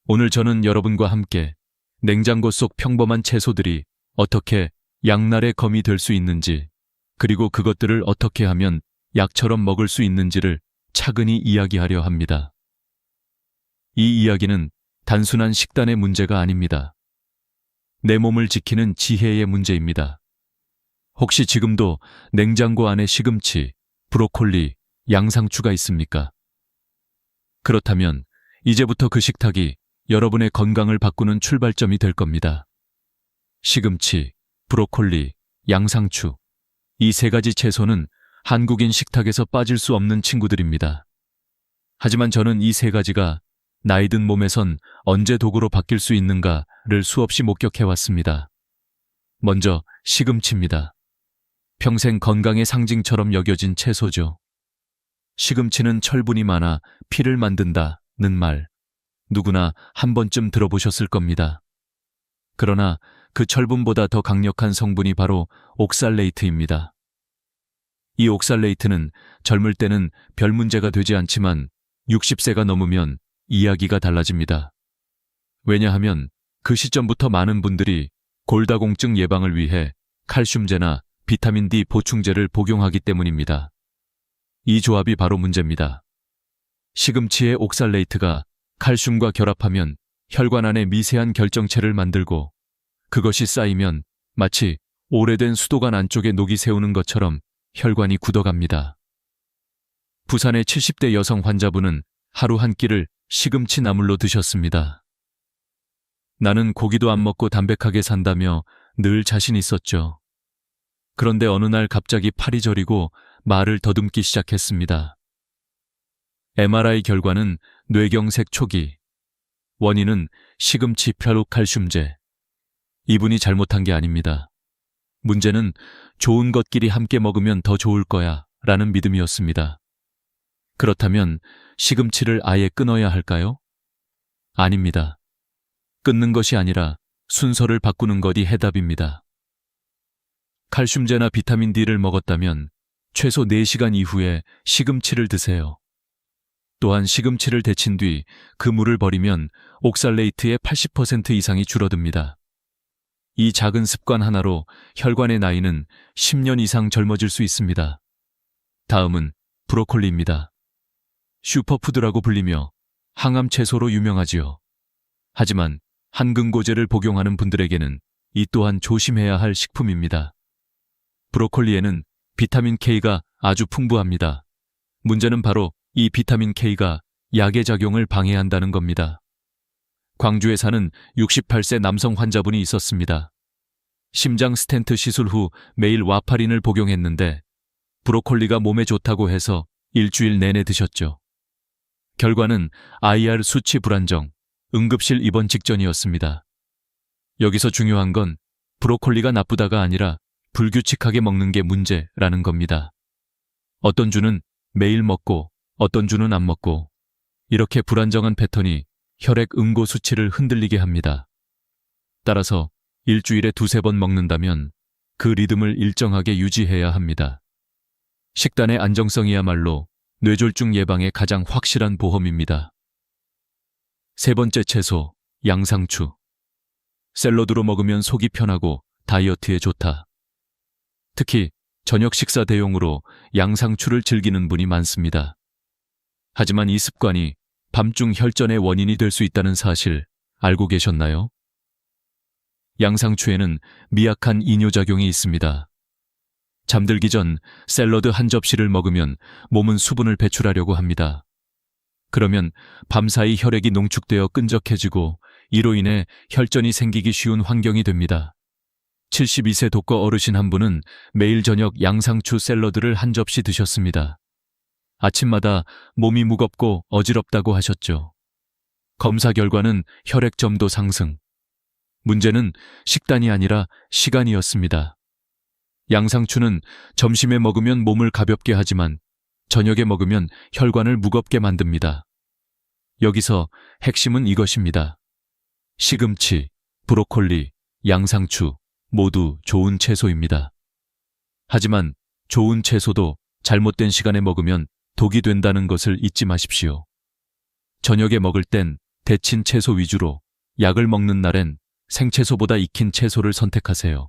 [SPEAKER 1] 오늘 저는 여러분과 함께 냉장고 속 평범한 채소들이 어떻게 양날의 검이 될 수 있는지, 그리고 그것들을 어떻게 하면 약처럼 먹을 수 있는지를 차근히 이야기하려 합니다. 이 이야기는 단순한 식단의 문제가 아닙니다. 내 몸을 지키는 지혜의 문제입니다. 혹시 지금도 냉장고 안에 시금치, 브로콜리, 양상추가 있습니까? 그렇다면 이제부터 그 식탁이 여러분의 건강을 바꾸는 출발점이 될 겁니다. 시금치, 브로콜리, 양상추, 이 세 가지 채소는 한국인 식탁에서 빠질 수 없는 친구들입니다. 하지만 저는 이 세 가지가 나이 든 몸에선 언제 도구로 바뀔 수 있는가를 수없이 목격해왔습니다. 먼저 시금치입니다. 평생 건강의 상징처럼 여겨진 채소죠. 시금치는 철분이 많아 피를 만든다는 말, 누구나 한 번쯤 들어보셨을 겁니다. 그러나 그 철분보다 더 강력한 성분이 바로 옥살레이트입니다. 이 옥살레이트는 젊을 때는 별 문제가 되지 않지만 60세가 넘으면 이야기가 달라집니다. 왜냐하면 그 시점부터 많은 분들이 골다공증 예방을 위해 칼슘제나 비타민 D 보충제를 복용하기 때문입니다. 이 조합이 바로 문제입니다. 시금치의 옥살레이트가 칼슘과 결합하면 혈관 안에 미세한 결정체를 만들고 그것이 쌓이면 마치 오래된 수도관 안쪽에 녹이 세우는 것처럼 혈관이 굳어갑니다. 부산의 70대 여성 환자분은 하루 한 끼를 시금치 나물로 드셨습니다. 나는 고기도 안 먹고 담백하게 산다며 늘 자신 있었죠. 그런데 어느 날 갑자기 팔이 저리고 말을 더듬기 시작했습니다. MRI 결과는 뇌경색 초기. 원인은 시금치 펴룩칼슘제. 이분이 잘못한 게 아닙니다. 문제는 좋은 것끼리 함께 먹으면 더 좋을 거야 라는 믿음이었습니다. 그렇다면 시금치를 아예 끊어야 할까요? 아닙니다. 끊는 것이 아니라 순서를 바꾸는 것이 해답입니다. 칼슘제나 비타민 D를 먹었다면 최소 4시간 이후에 시금치를 드세요. 또한 시금치를 데친 뒤 그 물을 버리면 옥살레이트의 80% 이상이 줄어듭니다. 이 작은 습관 하나로 혈관의 나이는 10년 이상 젊어질 수 있습니다. 다음은 브로콜리입니다. 슈퍼푸드라고 불리며 항암 채소로 유명하지요. 하지만 한근고제를 복용하는 분들에게는 이 또한 조심해야 할 식품입니다. 브로콜리에는 비타민 K가 아주 풍부합니다. 문제는 바로 이 비타민 K가 약의 작용을 방해한다는 겁니다. 광주에 사는 68세 남성 환자분이 있었습니다. 심장 스텐트 시술 후 매일 와파린을 복용했는데 브로콜리가 몸에 좋다고 해서 일주일 내내 드셨죠. 결과는 IR 수치 불안정, 응급실 입원 직전이었습니다. 여기서 중요한 건 브로콜리가 나쁘다가 아니라 불규칙하게 먹는 게 문제라는 겁니다. 어떤 주는 매일 먹고 어떤 주는 안 먹고 이렇게 불안정한 패턴이 혈액 응고 수치를 흔들리게 합니다. 따라서 일주일에 2~3번 먹는다면 그 리듬을 일정하게 유지해야 합니다. 식단의 안정성이야말로 뇌졸중 예방의 가장 확실한 보험입니다. 세 번째 채소, 양상추. 샐러드로 먹으면 속이 편하고 다이어트에 좋다. 특히 저녁 식사 대용으로 양상추를 즐기는 분이 많습니다. 하지만 이 습관이 밤중 혈전의 원인이 될 수 있다는 사실 알고 계셨나요? 양상추에는 미약한 이뇨작용이 있습니다. 잠들기 전 샐러드 한 접시를 먹으면 몸은 수분을 배출하려고 합니다. 그러면 밤사이 혈액이 농축되어 끈적해지고 이로 인해 혈전이 생기기 쉬운 환경이 됩니다. 72세 독거 어르신 한 분은 매일 저녁 양상추 샐러드를 한 접시 드셨습니다. 아침마다 몸이 무겁고 어지럽다고 하셨죠. 검사 결과는 혈액점도 상승. 문제는 식단이 아니라 시간이었습니다. 양상추는 점심에 먹으면 몸을 가볍게 하지만 저녁에 먹으면 혈관을 무겁게 만듭니다. 여기서 핵심은 이것입니다. 시금치, 브로콜리, 양상추 모두 좋은 채소입니다. 하지만 좋은 채소도 잘못된 시간에 먹으면 독이 된다는 것을 잊지 마십시오. 저녁에 먹을 땐 데친 채소 위주로, 약을 먹는 날엔 생채소보다 익힌 채소를 선택하세요.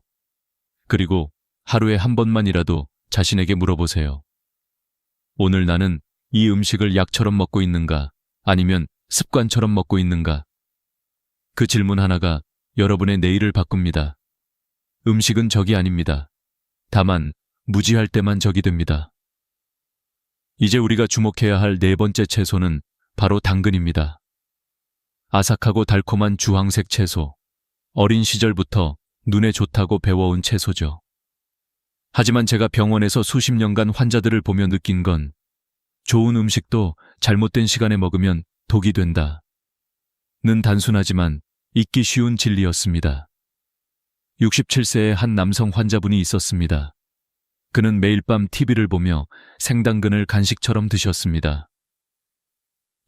[SPEAKER 1] 그리고 하루에 한 번만이라도 자신에게 물어보세요. 오늘 나는 이 음식을 약처럼 먹고 있는가, 아니면 습관처럼 먹고 있는가? 그 질문 하나가 여러분의 내일을 바꿉니다. 음식은 적이 아닙니다. 다만 무지할 때만 적이 됩니다. 이제 우리가 주목해야 할 네 번째 채소는 바로 당근입니다. 아삭하고 달콤한 주황색 채소. 어린 시절부터 눈에 좋다고 배워온 채소죠. 하지만 제가 병원에서 수십 년간 환자들을 보며 느낀 건 좋은 음식도 잘못된 시간에 먹으면 독이 된다. 는 단순하지만 잊기 쉬운 진리였습니다. 67세의 한 남성 환자분이 있었습니다. 그는 매일 밤 TV를 보며 생당근을 간식처럼 드셨습니다.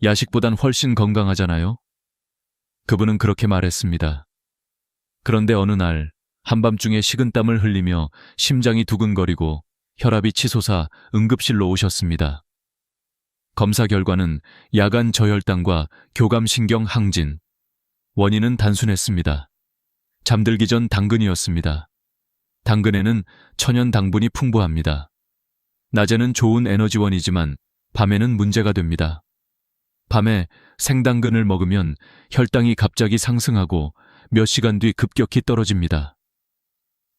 [SPEAKER 1] 야식보단 훨씬 건강하잖아요? 그분은 그렇게 말했습니다. 그런데 어느 날 한밤중에 식은땀을 흘리며 심장이 두근거리고 혈압이 치솟아 응급실로 오셨습니다. 검사 결과는 야간 저혈당과 교감신경 항진. 원인은 단순했습니다. 잠들기 전 당근이었습니다. 당근에는 천연 당분이 풍부합니다. 낮에는 좋은 에너지원이지만 밤에는 문제가 됩니다. 밤에 생당근을 먹으면 혈당이 갑자기 상승하고 몇 시간 뒤 급격히 떨어집니다.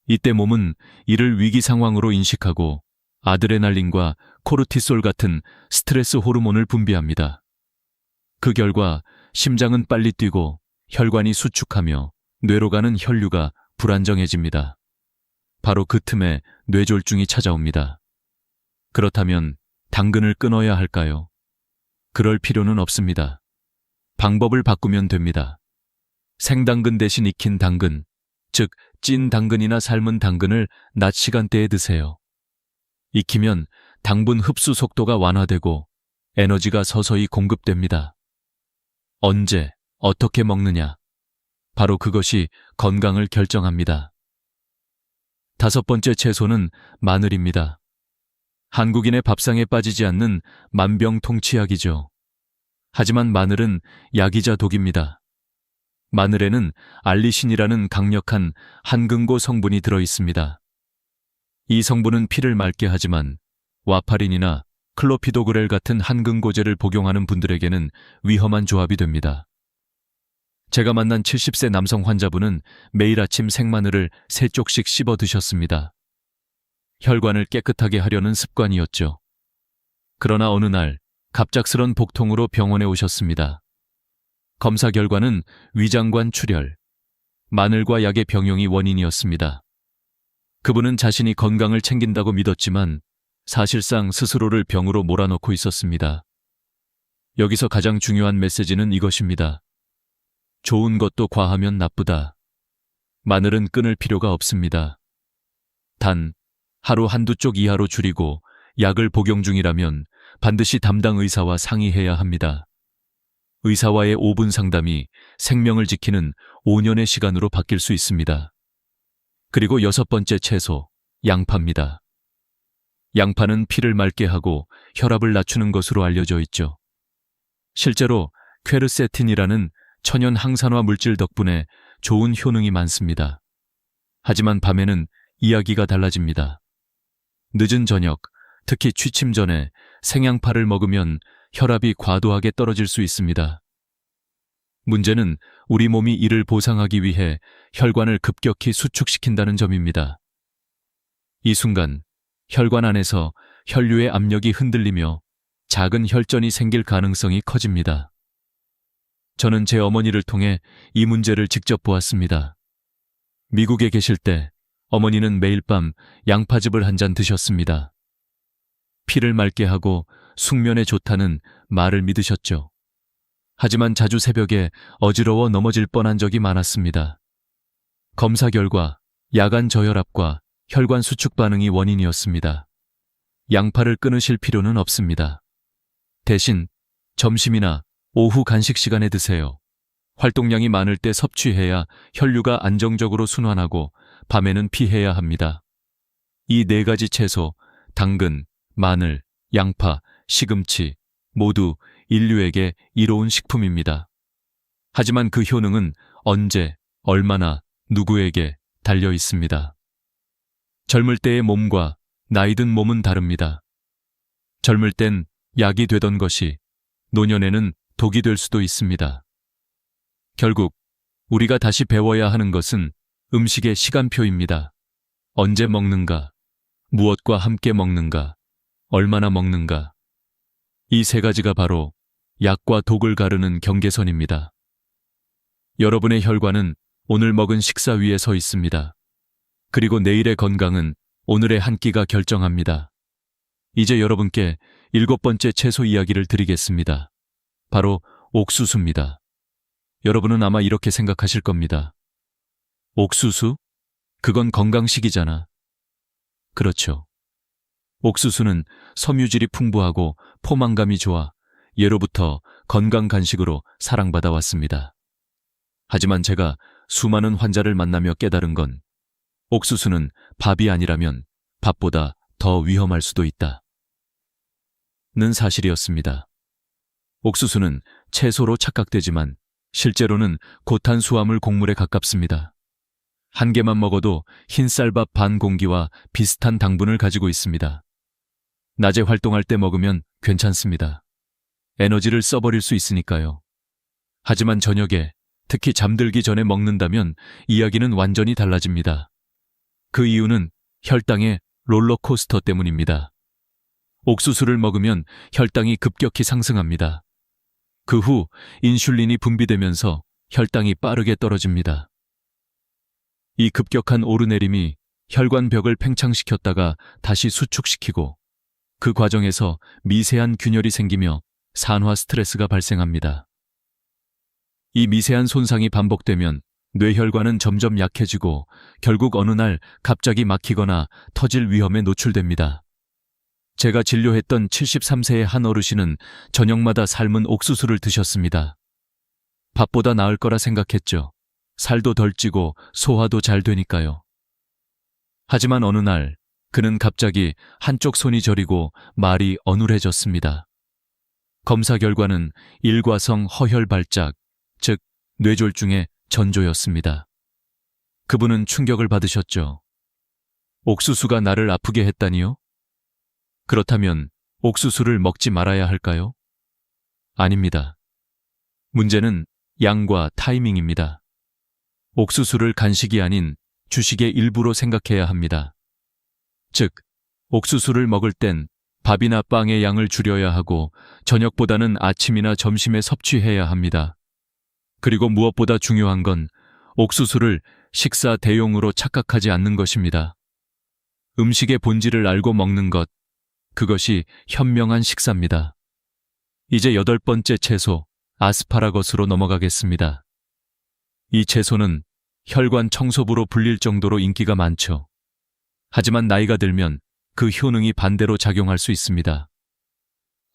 [SPEAKER 1] 이때 몸은 이를 위기 상황으로 인식하고 아드레날린과 코르티솔 같은 스트레스 호르몬을 분비합니다. 그 결과 심장은 빨리 뛰고 혈관이 수축하며 뇌로 가는 혈류가 불안정해집니다. 바로 그 틈에 뇌졸중이 찾아옵니다. 그렇다면 당근을 끊어야 할까요? 그럴 필요는 없습니다. 방법을 바꾸면 됩니다. 생당근 대신 익힌 당근, 즉 찐 당근이나 삶은 당근을 낮 시간대에 드세요. 익히면 당분 흡수 속도가 완화되고 에너지가 서서히 공급됩니다. 언제, 어떻게 먹느냐? 바로 그것이 건강을 결정합니다. 다섯 번째 채소는 마늘입니다. 한국인의 밥상에 빠지지 않는 만병통치약이죠. 하지만 마늘은 약이자 독입니다. 마늘에는 알리신이라는 강력한 한근고 성분이 들어 있습니다. 이 성분은 피를 맑게 하지만 와파린이나 클로피도그렐 같은 한근고제를 복용하는 분들에게는 위험한 조합이 됩니다. 제가 만난 70세 남성 환자분은 매일 아침 생마늘을 3쪽씩 씹어 드셨습니다. 혈관을 깨끗하게 하려는 습관이었죠. 그러나 어느 날 갑작스런 복통으로 병원에 오셨습니다. 검사 결과는 위장관 출혈, 마늘과 약의 병용이 원인이었습니다. 그분은 자신이 건강을 챙긴다고 믿었지만 사실상 스스로를 병으로 몰아넣고 있었습니다. 여기서 가장 중요한 메시지는 이것입니다. 좋은 것도 과하면 나쁘다. 마늘은 끊을 필요가 없습니다. 단, 하루 한두 쪽 이하로 줄이고 약을 복용 중이라면 반드시 담당 의사와 상의해야 합니다. 의사와의 5분 상담이 생명을 지키는 5년의 시간으로 바뀔 수 있습니다. 그리고 6번째 채소, 양파입니다. 양파는 피를 맑게 하고 혈압을 낮추는 것으로 알려져 있죠. 실제로 퀘르세틴이라는 천연 항산화 물질 덕분에 좋은 효능이 많습니다. 하지만 밤에는 이야기가 달라집니다. 늦은 저녁, 특히 취침 전에 생양파를 먹으면 혈압이 과도하게 떨어질 수 있습니다. 문제는 우리 몸이 이를 보상하기 위해 혈관을 급격히 수축시킨다는 점입니다. 이 순간 혈관 안에서 혈류의 압력이 흔들리며 작은 혈전이 생길 가능성이 커집니다. 저는 제 어머니를 통해 이 문제를 직접 보았습니다. 미국에 계실 때 어머니는 매일 밤 양파즙을 한 잔 드셨습니다. 피를 맑게 하고 숙면에 좋다는 말을 믿으셨죠. 하지만 자주 새벽에 어지러워 넘어질 뻔한 적이 많았습니다. 검사 결과 야간 저혈압과 혈관 수축 반응이 원인이었습니다. 양파를 끊으실 필요는 없습니다. 대신 점심이나 오후 간식 시간에 드세요. 활동량이 많을 때 섭취해야 혈류가 안정적으로 순환하고 밤에는 피해야 합니다. 이 4가지 채소, 당근, 마늘, 양파, 시금치 모두 인류에게 이로운 식품입니다. 하지만 그 효능은 언제, 얼마나, 누구에게 달려 있습니다. 젊을 때의 몸과 나이 든 몸은 다릅니다. 젊을 땐 약이 되던 것이 노년에는 독이 될 수도 있습니다. 결국 우리가 다시 배워야 하는 것은 음식의 시간표입니다. 언제 먹는가, 무엇과 함께 먹는가, 얼마나 먹는가. 이 3가지가 바로 약과 독을 가르는 경계선입니다. 여러분의 혈관은 오늘 먹은 식사 위에 서 있습니다. 그리고 내일의 건강은 오늘의 한 끼가 결정합니다. 이제 여러분께 7번째 채소 이야기를 드리겠습니다. 바로 옥수수입니다. 여러분은 아마 이렇게 생각하실 겁니다. 옥수수? 그건 건강식이잖아. 그렇죠. 옥수수는 섬유질이 풍부하고 포만감이 좋아 예로부터 건강 간식으로 사랑받아 왔습니다. 하지만 제가 수많은 환자를 만나며 깨달은 건 옥수수는 밥이 아니라면 밥보다 더 위험할 수도 있다. 는 사실이었습니다. 옥수수는 채소로 착각되지만 실제로는 고탄수화물 곡물에 가깝습니다. 한 개만 먹어도 흰쌀밥 반 공기와 비슷한 당분을 가지고 있습니다. 낮에 활동할 때 먹으면 괜찮습니다. 에너지를 써버릴 수 있으니까요. 하지만 저녁에, 특히 잠들기 전에 먹는다면 이야기는 완전히 달라집니다. 그 이유는 혈당의 롤러코스터 때문입니다. 옥수수를 먹으면 혈당이 급격히 상승합니다. 그 후 인슐린이 분비되면서 혈당이 빠르게 떨어집니다. 이 급격한 오르내림이 혈관벽을 팽창시켰다가 다시 수축시키고 그 과정에서 미세한 균열이 생기며 산화 스트레스가 발생합니다. 이 미세한 손상이 반복되면 뇌혈관은 점점 약해지고 결국 어느 날 갑자기 막히거나 터질 위험에 노출됩니다. 제가 진료했던 73세의 한 어르신은 저녁마다 삶은 옥수수를 드셨습니다. 밥보다 나을 거라 생각했죠. 살도 덜 찌고 소화도 잘 되니까요. 하지만 어느 날 그는 갑자기 한쪽 손이 저리고 말이 어눌해졌습니다. 검사 결과는 일과성 허혈 발작, 즉 뇌졸중의 전조였습니다. 그분은 충격을 받으셨죠. 옥수수가 나를 아프게 했다니요? 그렇다면 옥수수를 먹지 말아야 할까요? 아닙니다. 문제는 양과 타이밍입니다. 옥수수를 간식이 아닌 주식의 일부로 생각해야 합니다. 즉, 옥수수를 먹을 땐 밥이나 빵의 양을 줄여야 하고 저녁보다는 아침이나 점심에 섭취해야 합니다. 그리고 무엇보다 중요한 건 옥수수를 식사 대용으로 착각하지 않는 것입니다. 음식의 본질을 알고 먹는 것, 그것이 현명한 식사입니다. 이제 8번째 채소, 아스파라거스로 넘어가겠습니다. 이 채소는 혈관 청소부로 불릴 정도로 인기가 많죠. 하지만 나이가 들면 그 효능이 반대로 작용할 수 있습니다.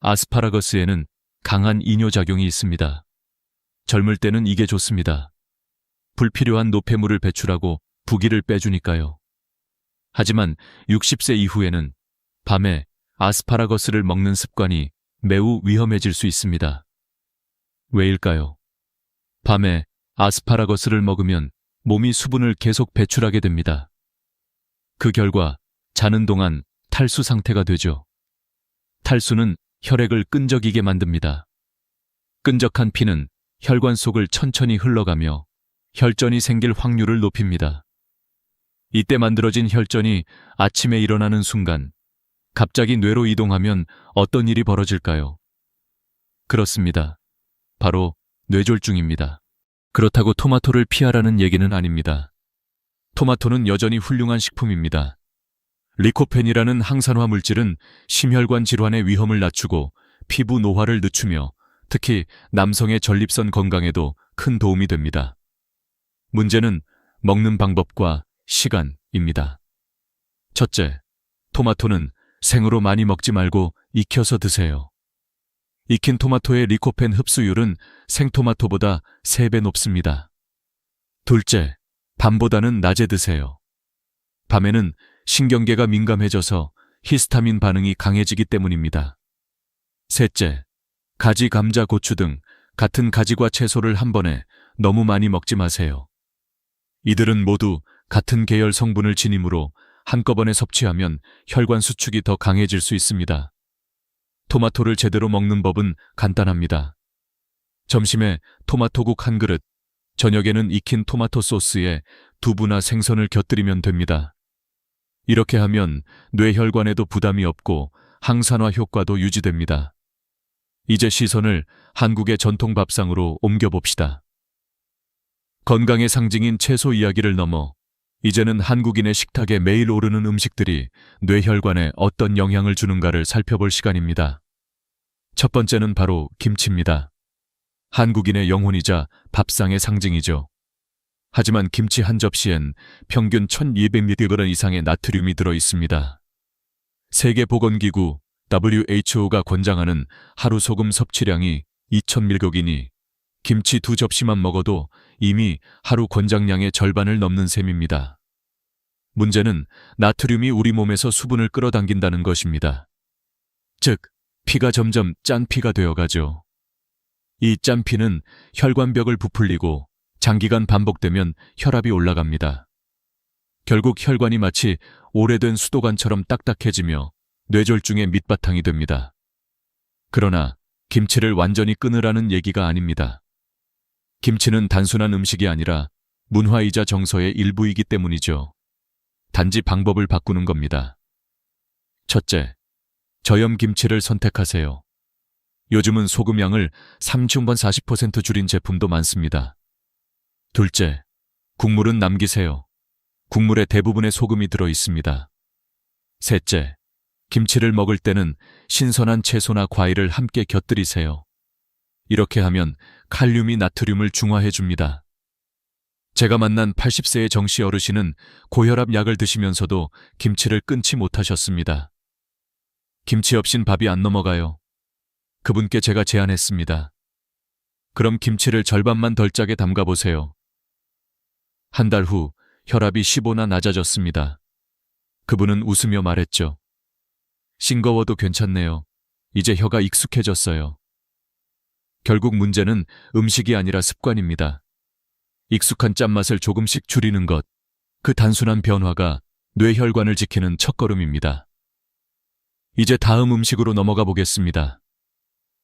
[SPEAKER 1] 아스파라거스에는 강한 이뇨작용이 있습니다. 젊을 때는 이게 좋습니다. 불필요한 노폐물을 배출하고 부기를 빼주니까요. 하지만 60세 이후에는 밤에 아스파라거스를 먹는 습관이 매우 위험해질 수 있습니다. 왜일까요? 밤에 아스파라거스를 먹으면 몸이 수분을 계속 배출하게 됩니다. 그 결과 자는 동안 탈수 상태가 되죠. 탈수는 혈액을 끈적이게 만듭니다. 끈적한 피는 혈관 속을 천천히 흘러가며 혈전이 생길 확률을 높입니다. 이때 만들어진 혈전이 아침에 일어나는 순간 갑자기 뇌로 이동하면 어떤 일이 벌어질까요? 그렇습니다. 바로 뇌졸중입니다. 그렇다고 토마토를 피하라는 얘기는 아닙니다. 토마토는 여전히 훌륭한 식품입니다. 리코펜이라는 항산화 물질은 심혈관 질환의 위험을 낮추고 피부 노화를 늦추며 특히 남성의 전립선 건강에도 큰 도움이 됩니다. 문제는 먹는 방법과 시간입니다. 첫째, 토마토는 생으로 많이 먹지 말고 익혀서 드세요. 익힌 토마토의 리코펜 흡수율은 생토마토보다 3배 높습니다. 둘째, 밤보다는 낮에 드세요. 밤에는 신경계가 민감해져서 히스타민 반응이 강해지기 때문입니다. 셋째, 가지, 감자, 고추 등 같은 가지과 채소를 한 번에 너무 많이 먹지 마세요. 이들은 모두 같은 계열 성분을 지니므로 한꺼번에 섭취하면 혈관 수축이 더 강해질 수 있습니다. 토마토를 제대로 먹는 법은 간단합니다. 점심에 토마토국 한 그릇, 저녁에는 익힌 토마토 소스에 두부나 생선을 곁들이면 됩니다. 이렇게 하면 뇌혈관에도 부담이 없고 항산화 효과도 유지됩니다. 이제 시선을 한국의 전통 밥상으로 옮겨봅시다. 건강의 상징인 채소 이야기를 넘어 이제는 한국인의 식탁에 매일 오르는 음식들이 뇌혈관에 어떤 영향을 주는가를 살펴볼 시간입니다. 첫 번째는 바로 김치입니다. 한국인의 영혼이자 밥상의 상징이죠. 하지만 김치 한 접시엔 평균 1200mg 이상의 나트륨이 들어 있습니다. 세계보건기구 WHO가 권장하는 하루 소금 섭취량이 2000mg이니 김치 2접시만 먹어도 이미 하루 권장량의 절반을 넘는 셈입니다. 문제는 나트륨이 우리 몸에서 수분을 끌어당긴다는 것입니다. 즉, 피가 점점 짠 피가 되어가죠. 이 짠 피는 혈관벽을 부풀리고 장기간 반복되면 혈압이 올라갑니다. 결국 혈관이 마치 오래된 수도관처럼 딱딱해지며 뇌졸중의 밑바탕이 됩니다. 그러나 김치를 완전히 끊으라는 얘기가 아닙니다. 김치는 단순한 음식이 아니라 문화이자 정서의 일부이기 때문이죠. 단지 방법을 바꾸는 겁니다. 첫째, 저염 김치를 선택하세요. 요즘은 소금 양을 3중반 40% 줄인 제품도 많습니다. 둘째, 국물은 남기세요. 국물의 대부분에 소금이 들어 있습니다. 셋째, 김치를 먹을 때는 신선한 채소나 과일을 함께 곁들이세요. 이렇게 하면 칼륨이 나트륨을 중화해 줍니다. 제가 만난 80세의 정씨 어르신은 고혈압 약을 드시면서도 김치를 끊지 못하셨습니다. 김치 없인 밥이 안 넘어가요. 그분께 제가 제안했습니다. 그럼 김치를 절반만 덜 짜게 담가보세요. 한 달 후 혈압이 15나 낮아졌습니다. 그분은 웃으며 말했죠. 싱거워도 괜찮네요. 이제 혀가 익숙해졌어요. 결국 문제는 음식이 아니라 습관입니다. 익숙한 짠맛을 조금씩 줄이는 것, 그 단순한 변화가 뇌혈관을 지키는 첫걸음입니다. 이제 다음 음식으로 넘어가 보겠습니다.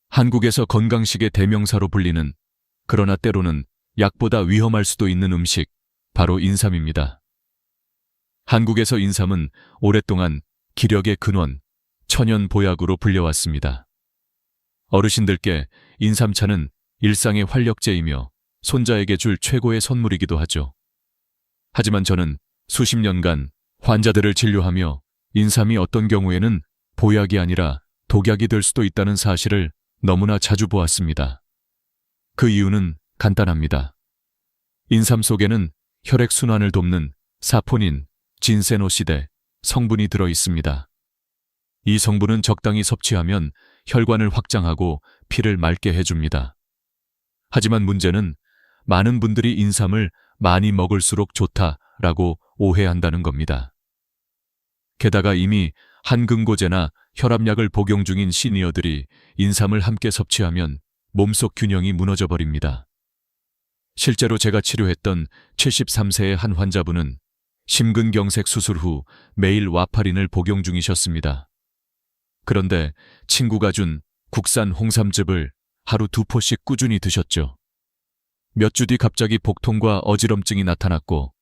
[SPEAKER 1] 한국에서 건강식의 대명사로 불리는, 그러나 때로는 약보다 위험할 수도 있는 음식, 바로 인삼입니다. 한국에서 인삼은 오랫동안 기력의 근원, 천연 보약으로 불려왔습니다. 어르신들께 인삼차는 일상의 활력제이며 손자에게 줄 최고의 선물이기도 하죠. 하지만 저는 수십 년간 환자들을 진료하며 인삼이 어떤 경우에는 보약이 아니라 독약이 될 수도 있다는 사실을 너무나 자주 보았습니다. 그 이유는 간단합니다. 인삼 속에는 혈액순환을 돕는 사포닌, 진세노시데 성분이 들어 있습니다. 이 성분은 적당히 섭취하면 혈관을 확장하고 피를 맑게 해줍니다. 하지만 문제는 많은 분들이 인삼을 많이 먹을수록 좋다라고 오해한다는 겁니다. 게다가 이미 한근고제나 혈압약을 복용 중인 시니어들이 인삼을 함께 섭취하면 몸속 균형이 무너져 버립니다. 실제로 제가 치료했던 73세의 한 환자분은 심근경색 수술 후 매일 와파린을 복용 중이셨습니다. 그런데 친구가 준 국산 홍삼즙을 하루 2포씩 꾸준히 드셨죠. 몇 주 뒤 갑자기 복통과 어지럼증이 나타났고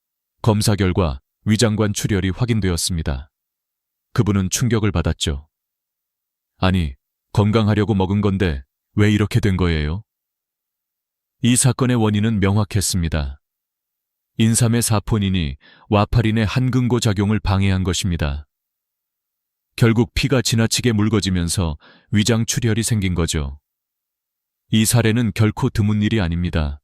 [SPEAKER 1] 검사 결과 위장관 출혈이 확인되었습니다. 그분은 충격을 받았죠. 아니, 건강하려고 먹은 건데 왜 이렇게 된 거예요? 이 사건의 원인은 명확했습니다. 인삼의 사포닌이 와파린의 한근고 작용을 방해한 것입니다. 결국 피가 지나치게 묽어지면서 위장 출혈이 생긴 거죠. 이 사례는 결코 드문 일이 아닙니다.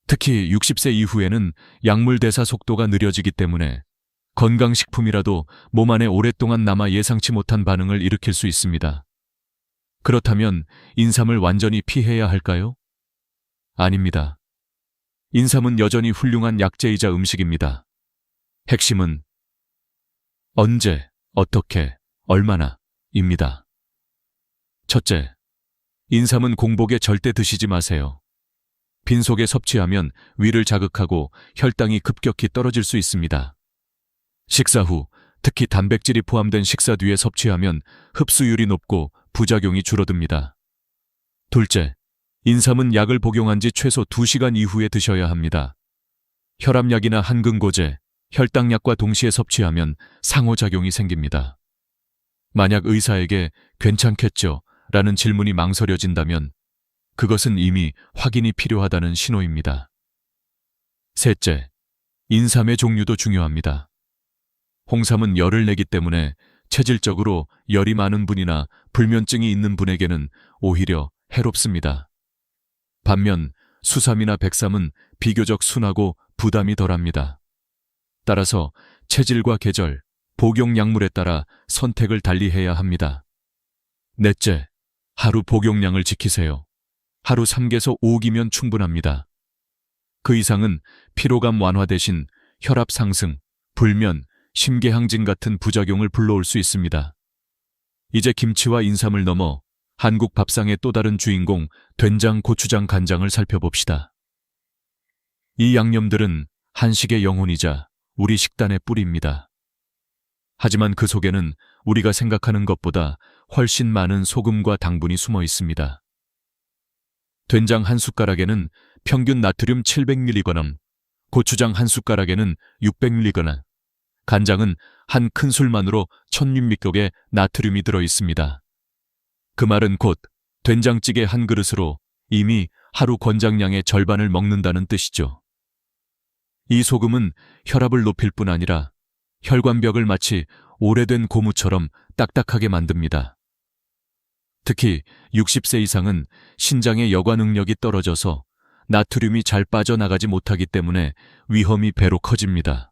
[SPEAKER 1] 특히 60세 이후에는 약물 대사 속도가 느려지기 때문에 건강식품이라도 몸 안에 오랫동안 남아 예상치 못한 반응을 일으킬 수 있습니다. 그렇다면 인삼을 완전히 피해야 할까요? 아닙니다. 인삼은 여전히 훌륭한 약재이자 음식입니다. 핵심은 언제, 어떻게, 얼마나 입니다. 첫째, 인삼은 공복에 절대 드시지 마세요. 빈속에 섭취하면 위를 자극하고 혈당이 급격히 떨어질 수 있습니다. 식사 후, 특히 단백질이 포함된 식사 뒤에 섭취하면 흡수율이 높고 부작용이 줄어듭니다. 둘째, 인삼은 약을 복용한 지 최소 2시간 이후에 드셔야 합니다. 혈압약이나 한근고제, 혈당약과 동시에 섭취하면 상호작용이 생깁니다. 만약 의사에게 괜찮겠죠? 라는 질문이 망설여진다면 그것은 이미 확인이 필요하다는 신호입니다. 셋째, 인삼의 종류도 중요합니다. 홍삼은 열을 내기 때문에 체질적으로 열이 많은 분이나 불면증이 있는 분에게는 오히려 해롭습니다. 반면 수삼이나 백삼은 비교적 순하고 부담이 덜합니다. 따라서 체질과 계절, 복용약물에 따라 선택을 달리해야 합니다. 넷째, 하루 복용량을 지키세요. 하루 3개에서 5기면 충분합니다. 그 이상은 피로감 완화 대신 혈압 상승, 불면, 심계항진 같은 부작용을 불러올 수 있습니다. 이제 김치와 인삼을 넘어 한국 밥상의 또 다른 주인공 된장, 고추장, 간장을 살펴봅시다. 이 양념들은 한식의 영혼이자 우리 식단의 뿌리입니다. 하지만 그 속에는 우리가 생각하는 것보다 훨씬 많은 소금과 당분이 숨어 있습니다. 된장 한 숟가락에는 평균 나트륨 700mg, 고추장 한 숟가락에는 600mg, 간장은 한 큰술만으로 1000mg의 나트륨이 들어 있습니다. 그 말은 곧 된장찌개 한 그릇으로 이미 하루 권장량의 절반을 먹는다는 뜻이죠. 이 소금은 혈압을 높일 뿐 아니라 혈관벽을 마치 오래된 고무처럼 딱딱하게 만듭니다. 특히 60세 이상은 신장의 여과 능력이 떨어져서 나트륨이 잘 빠져나가지 못하기 때문에 위험이 배로 커집니다.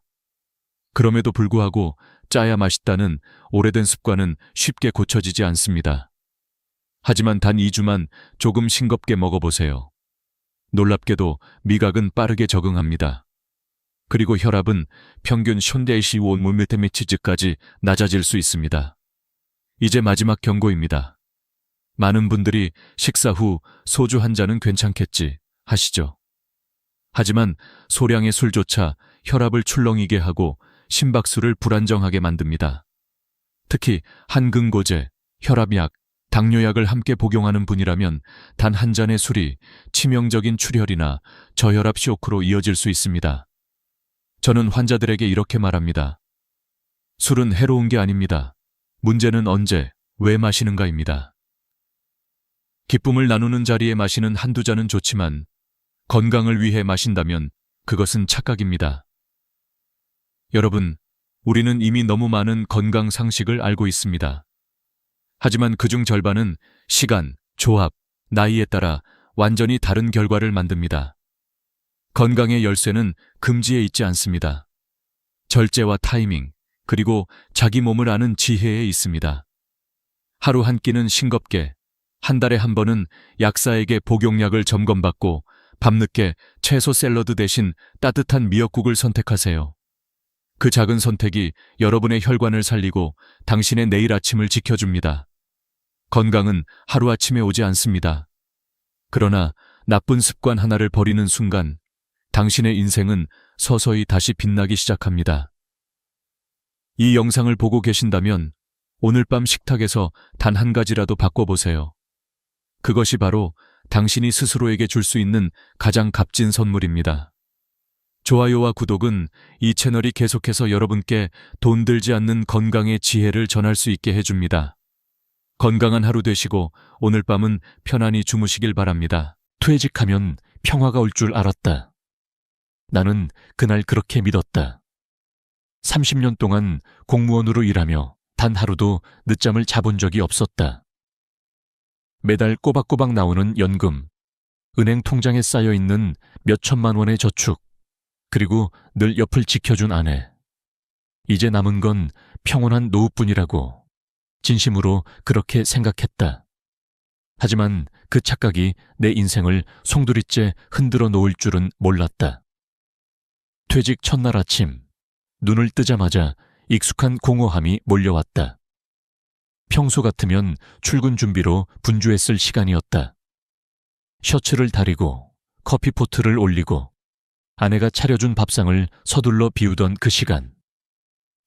[SPEAKER 1] 그럼에도 불구하고 짜야 맛있다는 오래된 습관은 쉽게 고쳐지지 않습니다. 하지만 단 2주만 조금 싱겁게 먹어보세요. 놀랍게도 미각은 빠르게 적응합니다. 그리고 혈압은 평균 10-15mmHg까지 낮아질 수 있습니다. 이제 마지막 경고입니다. 많은 분들이 식사 후 소주 한 잔은 괜찮겠지 하시죠. 하지만 소량의 술조차 혈압을 출렁이게 하고 심박수를 불안정하게 만듭니다. 특히 한근고제, 혈압약, 당뇨약을 함께 복용하는 분이라면 단 한 잔의 술이 치명적인 출혈이나 저혈압 쇼크로 이어질 수 있습니다. 저는 환자들에게 이렇게 말합니다. 술은 해로운 게 아닙니다. 문제는 언제, 왜 마시는가입니다. 기쁨을 나누는 자리에 마시는 한두 잔은 좋지만 건강을 위해 마신다면 그것은 착각입니다. 여러분, 우리는 이미 너무 많은 건강 상식을 알고 있습니다. 하지만 그중 절반은 시간, 조합, 나이에 따라 완전히 다른 결과를 만듭니다. 건강의 열쇠는 금지에 있지 않습니다. 절제와 타이밍, 그리고 자기 몸을 아는 지혜에 있습니다. 하루 한 끼는 싱겁게, 한 달에 한 번은 약사에게 복용량을 점검받고 밤늦게 채소 샐러드 대신 따뜻한 미역국을 선택하세요. 그 작은 선택이 여러분의 혈관을 살리고 당신의 내일 아침을 지켜줍니다. 건강은 하루아침에 오지 않습니다. 그러나 나쁜 습관 하나를 버리는 순간 당신의 인생은 서서히 다시 빛나기 시작합니다. 이 영상을 보고 계신다면 오늘 밤 식탁에서 단 한 가지라도 바꿔보세요. 그것이 바로 당신이 스스로에게 줄 수 있는 가장 값진 선물입니다. 좋아요와 구독은 이 채널이 계속해서 여러분께 돈 들지 않는 건강의 지혜를 전할 수 있게 해줍니다. 건강한 하루 되시고 오늘 밤은 편안히 주무시길 바랍니다. 퇴직하면 평화가 올 줄 알았다. 나는 그날 그렇게 믿었다. 30년 동안 공무원으로 일하며 단 하루도 늦잠을 자본 적이 없었다. 매달 꼬박꼬박 나오는 연금, 은행 통장에 쌓여있는 몇 천만 원의 저축, 그리고 늘 옆을 지켜준 아내. 이제 남은 건 평온한 노후뿐이라고 진심으로 그렇게 생각했다. 하지만 그 착각이 내 인생을 송두리째 흔들어 놓을 줄은 몰랐다. 퇴직 첫날 아침, 눈을 뜨자마자 익숙한 공허함이 몰려왔다. 평소 같으면 출근 준비로 분주했을 시간이었다. 셔츠를 다리고 커피포트를 올리고 아내가 차려준 밥상을 서둘러 비우던 그 시간.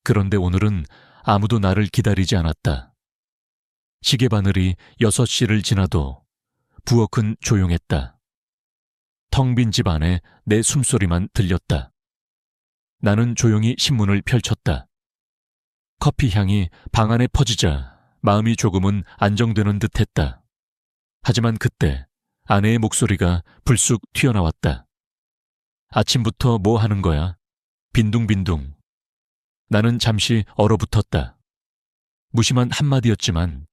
[SPEAKER 1] 그런데 오늘은 아무도 나를 기다리지 않았다. 시계 바늘이 6시를 지나도 부엌은 조용했다. 텅 빈 집 안에 내 숨소리만 들렸다. 나는 조용히 신문을 펼쳤다. 커피 향이 방 안에 퍼지자 마음이 조금은 안정되는 듯 했다. 하지만 그때 아내의 목소리가 불쑥 튀어나왔다. 아침부터 뭐 하는 거야? 빈둥빈둥. 나는 잠시 얼어붙었다. 무심한 한마디였지만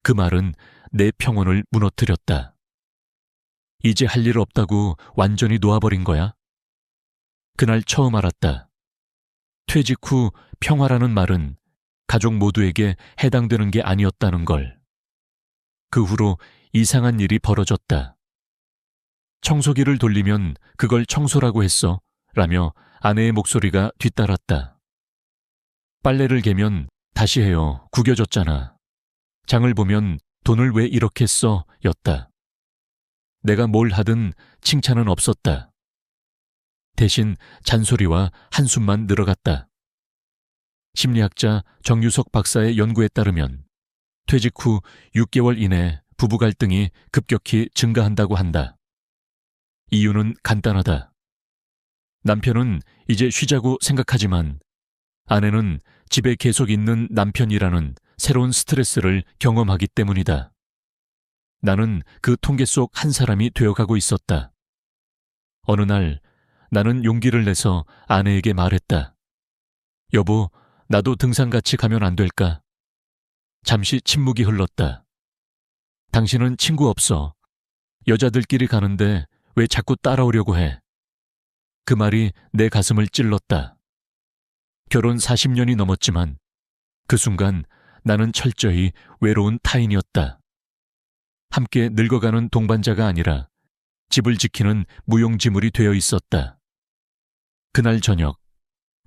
[SPEAKER 1] 그 말은 내 평온을 무너뜨렸다. 이제 할 일 없다고 완전히 놓아버린 거야? 그날 처음 알았다. 퇴직 후 평화라는 말은 가족 모두에게 해당되는 게 아니었다는 걸. 그 후로 이상한 일이 벌어졌다. 청소기를 돌리면 그걸 청소라고 했어 라며 아내의 목소리가 뒤따랐다. 빨래를 개면 다시 해요. 구겨졌잖아. 장을 보면 돈을 왜 이렇게 써? 였다. 내가 뭘 하든 칭찬은 없었다. 대신 잔소리와 한숨만 늘어갔다. 심리학자 정유석 박사의 연구에 따르면 퇴직 후 6개월 이내 부부 갈등이 급격히 증가한다고 한다. 이유는 간단하다. 남편은 이제 쉬자고 생각하지만 아내는 집에 계속 있는 남편이라는 새로운 스트레스를 경험하기 때문이다. 나는 그 통계 속 한 사람이 되어가고 있었다. 어느 날 나는 용기를 내서 아내에게 말했다. 여보, 나도 등산 같이 가면 안 될까? 잠시 침묵이 흘렀다. 당신은 친구 없어. 여자들끼리 가는데 왜 자꾸 따라오려고 해? 그 말이 내 가슴을 찔렀다. 결혼 40년이 넘었지만 그 순간 나는 철저히 외로운 타인이었다. 함께 늙어가는 동반자가 아니라 집을 지키는 무용지물이 되어 있었다. 그날 저녁,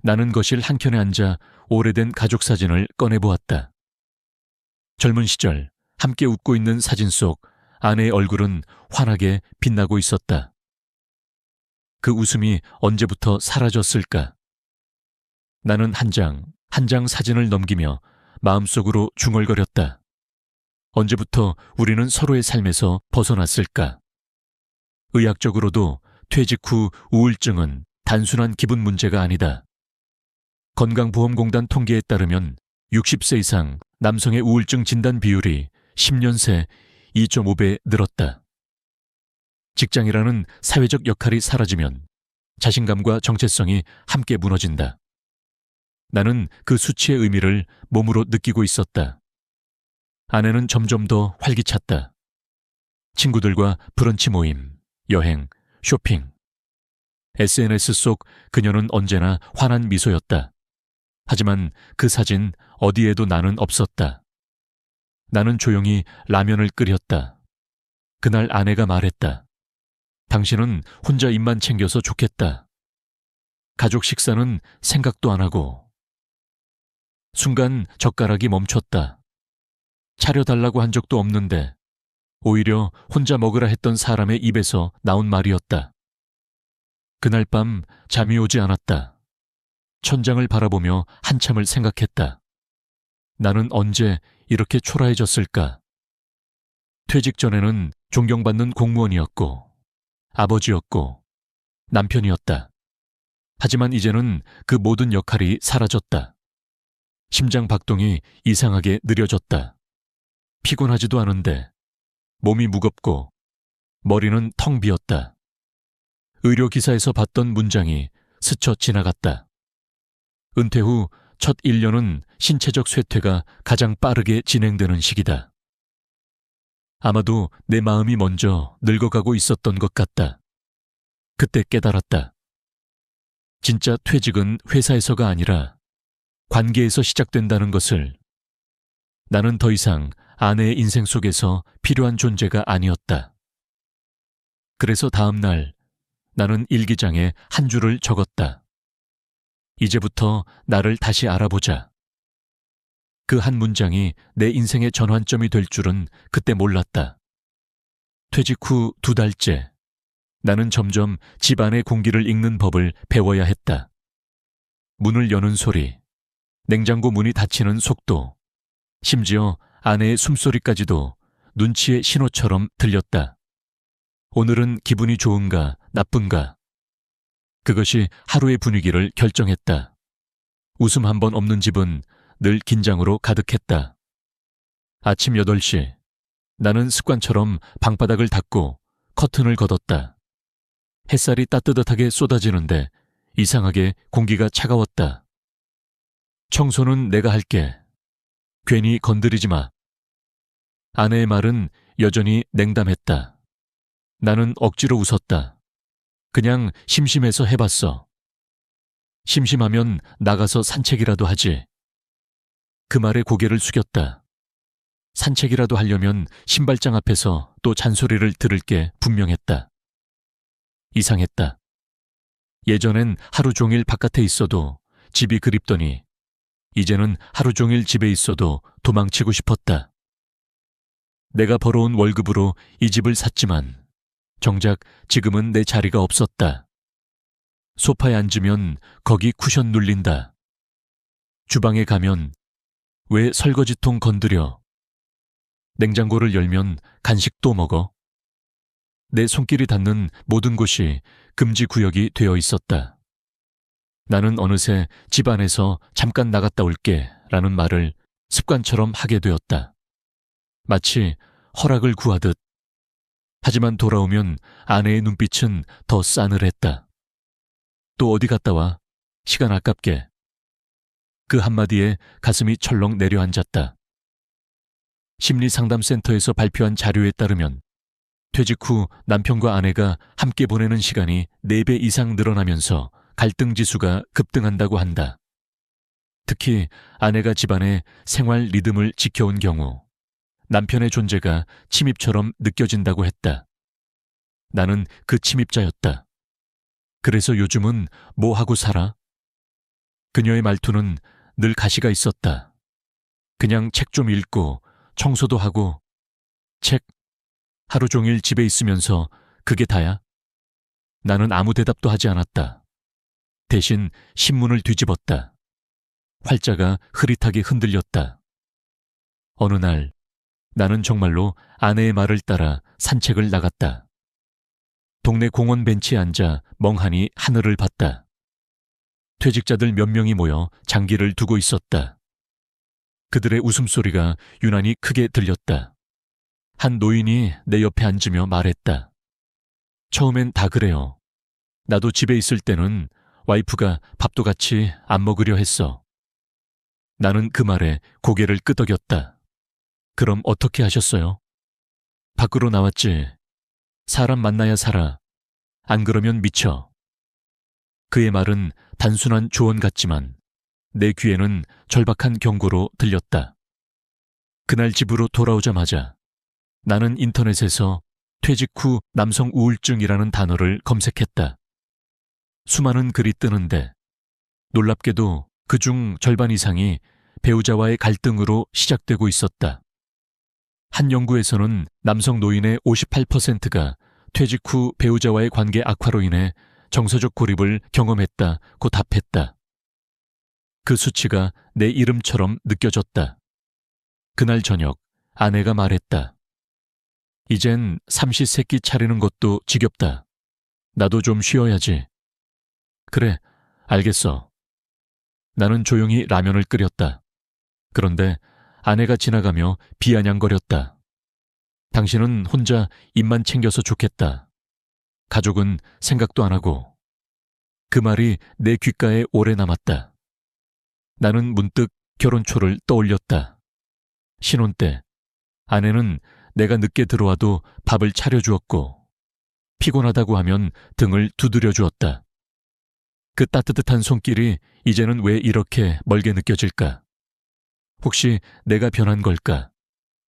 [SPEAKER 1] 나는 거실 한켠에 앉아 오래된 가족 사진을 꺼내보았다. 젊은 시절 함께 웃고 있는 사진 속 아내의 얼굴은 환하게 빛나고 있었다. 그 웃음이 언제부터 사라졌을까? 나는 한 장 한 장 사진을 넘기며 마음속으로 중얼거렸다. 언제부터 우리는 서로의 삶에서 벗어났을까? 의학적으로도 퇴직 후 우울증은 단순한 기분 문제가 아니다. 건강보험공단 통계에 따르면 60세 이상 남성의 우울증 진단 비율이 10년 새 2.5배 늘었다. 직장이라는 사회적 역할이 사라지면 자신감과 정체성이 함께 무너진다. 나는 그 수치의 의미를 몸으로 느끼고 있었다. 아내는 점점 더 활기찼다. 친구들과 브런치 모임, 여행, 쇼핑. SNS 속 그녀는 언제나 환한 미소였다. 하지만 그 사진 어디에도 나는 없었다. 나는 조용히 라면을 끓였다. 그날 아내가 말했다. 당신은 혼자 입만 챙겨서 좋겠다. 가족 식사는 생각도 안 하고. 순간 젓가락이 멈췄다. 차려달라고 한 적도 없는데 오히려 혼자 먹으라 했던 사람의 입에서 나온 말이었다. 그날 밤 잠이 오지 않았다. 천장을 바라보며 한참을 생각했다. 나는 언제 이렇게 초라해졌을까? 퇴직 전에는 존경받는 공무원이었고, 아버지였고, 남편이었다. 하지만 이제는 그 모든 역할이 사라졌다. 심장 박동이 이상하게 느려졌다. 피곤하지도 않은데 몸이 무겁고 머리는 텅 비었다. 의료기사에서 봤던 문장이 스쳐 지나갔다. 은퇴 후 첫 1년은 신체적 쇠퇴가 가장 빠르게 진행되는 시기다. 아마도 내 마음이 먼저 늙어가고 있었던 것 같다. 그때 깨달았다. 진짜 퇴직은 회사에서가 아니라 관계에서 시작된다는 것을. 나는 더 이상 아내의 인생 속에서 필요한 존재가 아니었다. 그래서 다음 날 나는 일기장에 한 줄을 적었다. 이제부터 나를 다시 알아보자. 그 한 문장이 내 인생의 전환점이 될 줄은 그때 몰랐다. 퇴직 후 2달째, 나는 점점 집안의 공기를 읽는 법을 배워야 했다. 문을 여는 소리, 냉장고 문이 닫히는 속도, 심지어 아내의 숨소리까지도 눈치의 신호처럼 들렸다. 오늘은 기분이 좋은가, 나쁜가? 그것이 하루의 분위기를 결정했다. 웃음 한 번 없는 집은 늘 긴장으로 가득했다. 아침 8시, 나는 습관처럼 방바닥을 닦고 커튼을 걷었다. 햇살이 따뜻하게 쏟아지는데 이상하게 공기가 차가웠다. 청소는 내가 할게. 괜히 건드리지 마. 아내의 말은 여전히 냉담했다. 나는 억지로 웃었다. 그냥 심심해서 해봤어. 심심하면 나가서 산책이라도 하지. 그 말에 고개를 숙였다. 산책이라도 하려면 신발장 앞에서 또 잔소리를 들을 게 분명했다. 이상했다. 예전엔 하루 종일 바깥에 있어도 집이 그립더니 이제는 하루 종일 집에 있어도 도망치고 싶었다. 내가 벌어온 월급으로 이 집을 샀지만 정작 지금은 내 자리가 없었다. 소파에 앉으면 거기 쿠션 눌린다. 주방에 가면 왜 설거지통 건드려? 냉장고를 열면 간식도 먹어? 내 손길이 닿는 모든 곳이 금지 구역이 되어 있었다. 나는 어느새 집안에서 잠깐 나갔다 올게 라는 말을 습관처럼 하게 되었다. 마치 허락을 구하듯. 하지만 돌아오면 아내의 눈빛은 더 싸늘했다. 또 어디 갔다 와? 시간 아깝게. 그 한마디에 가슴이 철렁 내려앉았다. 심리상담센터에서 발표한 자료에 따르면 퇴직 후 남편과 아내가 함께 보내는 시간이 4배 이상 늘어나면서 갈등 지수가 급등한다고 한다. 특히 아내가 집안의 생활 리듬을 지켜온 경우 남편의 존재가 침입처럼 느껴진다고 했다. 나는 그 침입자였다. 그래서 요즘은 뭐 하고 살아? 그녀의 말투는 늘 가시가 있었다. 그냥 책 좀 읽고 청소도 하고. 책? 하루 종일 집에 있으면서 그게 다야? 나는 아무 대답도 하지 않았다. 대신 신문을 뒤집었다. 활자가 흐릿하게 흔들렸다. 어느 날 나는 정말로 아내의 말을 따라 산책을 나갔다. 동네 공원 벤치에 앉아 멍하니 하늘을 봤다. 퇴직자들 몇 명이 모여 장기를 두고 있었다. 그들의 웃음소리가 유난히 크게 들렸다. 한 노인이 내 옆에 앉으며 말했다. 처음엔 다 그래요. 나도 집에 있을 때는 와이프가 밥도 같이 안 먹으려 했어. 나는 그 말에 고개를 끄덕였다. 그럼 어떻게 하셨어요? 밖으로 나왔지. 사람 만나야 살아. 안 그러면 미쳐. 그의 말은 단순한 조언 같지만 내 귀에는 절박한 경고로 들렸다. 그날 집으로 돌아오자마자 나는 인터넷에서 퇴직 후 남성 우울증이라는 단어를 검색했다. 수많은 글이 뜨는데 놀랍게도 그중 절반 이상이 배우자와의 갈등으로 시작되고 있었다. 한 연구에서는 남성 노인의 58%가 퇴직 후 배우자와의 관계 악화로 인해 정서적 고립을 경험했다고 답했다. 그 수치가 내 이름처럼 느껴졌다. 그날 저녁 아내가 말했다. 이젠 삼시세끼 차리는 것도 지겹다. 나도 좀 쉬어야지. 그래, 알겠어. 나는 조용히 라면을 끓였다. 그런데 아내가 지나가며 비아냥거렸다. 당신은 혼자 입만 챙겨서 좋겠다. 가족은 생각도 안 하고. 그 말이 내 귓가에 오래 남았다. 나는 문득 결혼 초를 떠올렸다. 신혼 때 아내는 내가 늦게 들어와도 밥을 차려주었고 피곤하다고 하면 등을 두드려 주었다. 그 따뜻한 손길이 이제는 왜 이렇게 멀게 느껴질까? 혹시 내가 변한 걸까?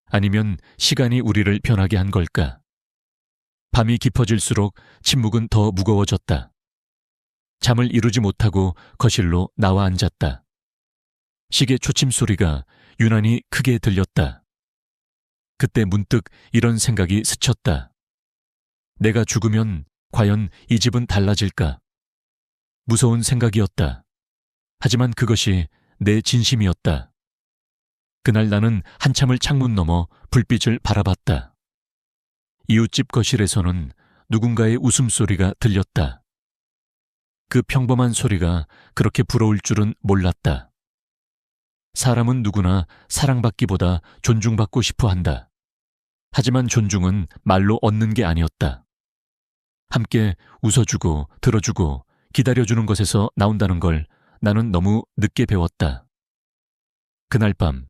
[SPEAKER 1] 아니면 시간이 우리를 변하게 한 걸까? 밤이 깊어질수록 침묵은 더 무거워졌다. 잠을 이루지 못하고 거실로 나와 앉았다. 시계 초침 소리가 유난히 크게 들렸다. 그때 문득 이런 생각이 스쳤다. 내가 죽으면 과연 이 집은 달라질까? 무서운 생각이었다. 하지만 그것이 내 진심이었다. 그날 나는 한참을 창문 너머 불빛을 바라봤다. 이웃집 거실에서는 누군가의 웃음소리가 들렸다. 그 평범한 소리가 그렇게 부러울 줄은 몰랐다. 사람은 누구나 사랑받기보다 존중받고 싶어 한다. 하지만 존중은 말로 얻는 게 아니었다. 함께 웃어주고 들어주고 기다려주는 것에서 나온다는 걸 나는 너무 늦게 배웠다. 그날 밤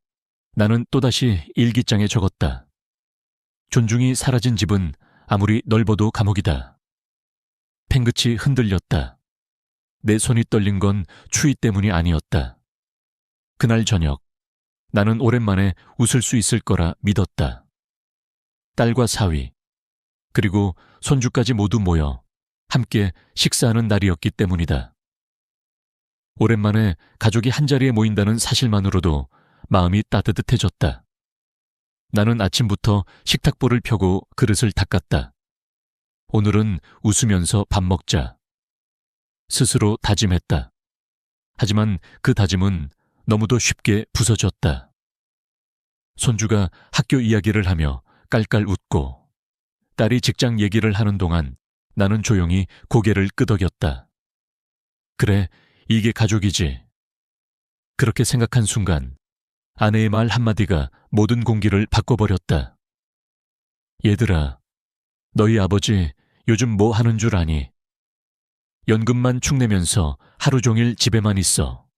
[SPEAKER 1] 나는 또다시 일기장에 적었다. 존중이 사라진 집은 아무리 넓어도 감옥이다. 펜끝이 흔들렸다. 내 손이 떨린 건 추위 때문이 아니었다. 그날 저녁 나는 오랜만에 웃을 수 있을 거라 믿었다. 딸과 사위 그리고 손주까지 모두 모여 함께 식사하는 날이었기 때문이다. 오랜만에 가족이 한자리에 모인다는 사실만으로도 마음이 따뜻해졌다. 나는 아침부터 식탁보를 펴고 그릇을 닦았다. 오늘은 웃으면서 밥 먹자. 스스로 다짐했다. 하지만 그 다짐은 너무도 쉽게 부서졌다. 손주가 학교 이야기를 하며 깔깔 웃고 딸이 직장 얘기를 하는 동안 나는 조용히 고개를 끄덕였다. 그래, 이게 가족이지. 그렇게 생각한 순간 아내의 말 한마디가 모든 공기를 바꿔버렸다. 얘들아, 너희 아버지 요즘 뭐 하는 줄 아니? 연금만 축내면서 하루 종일 집에만 있어.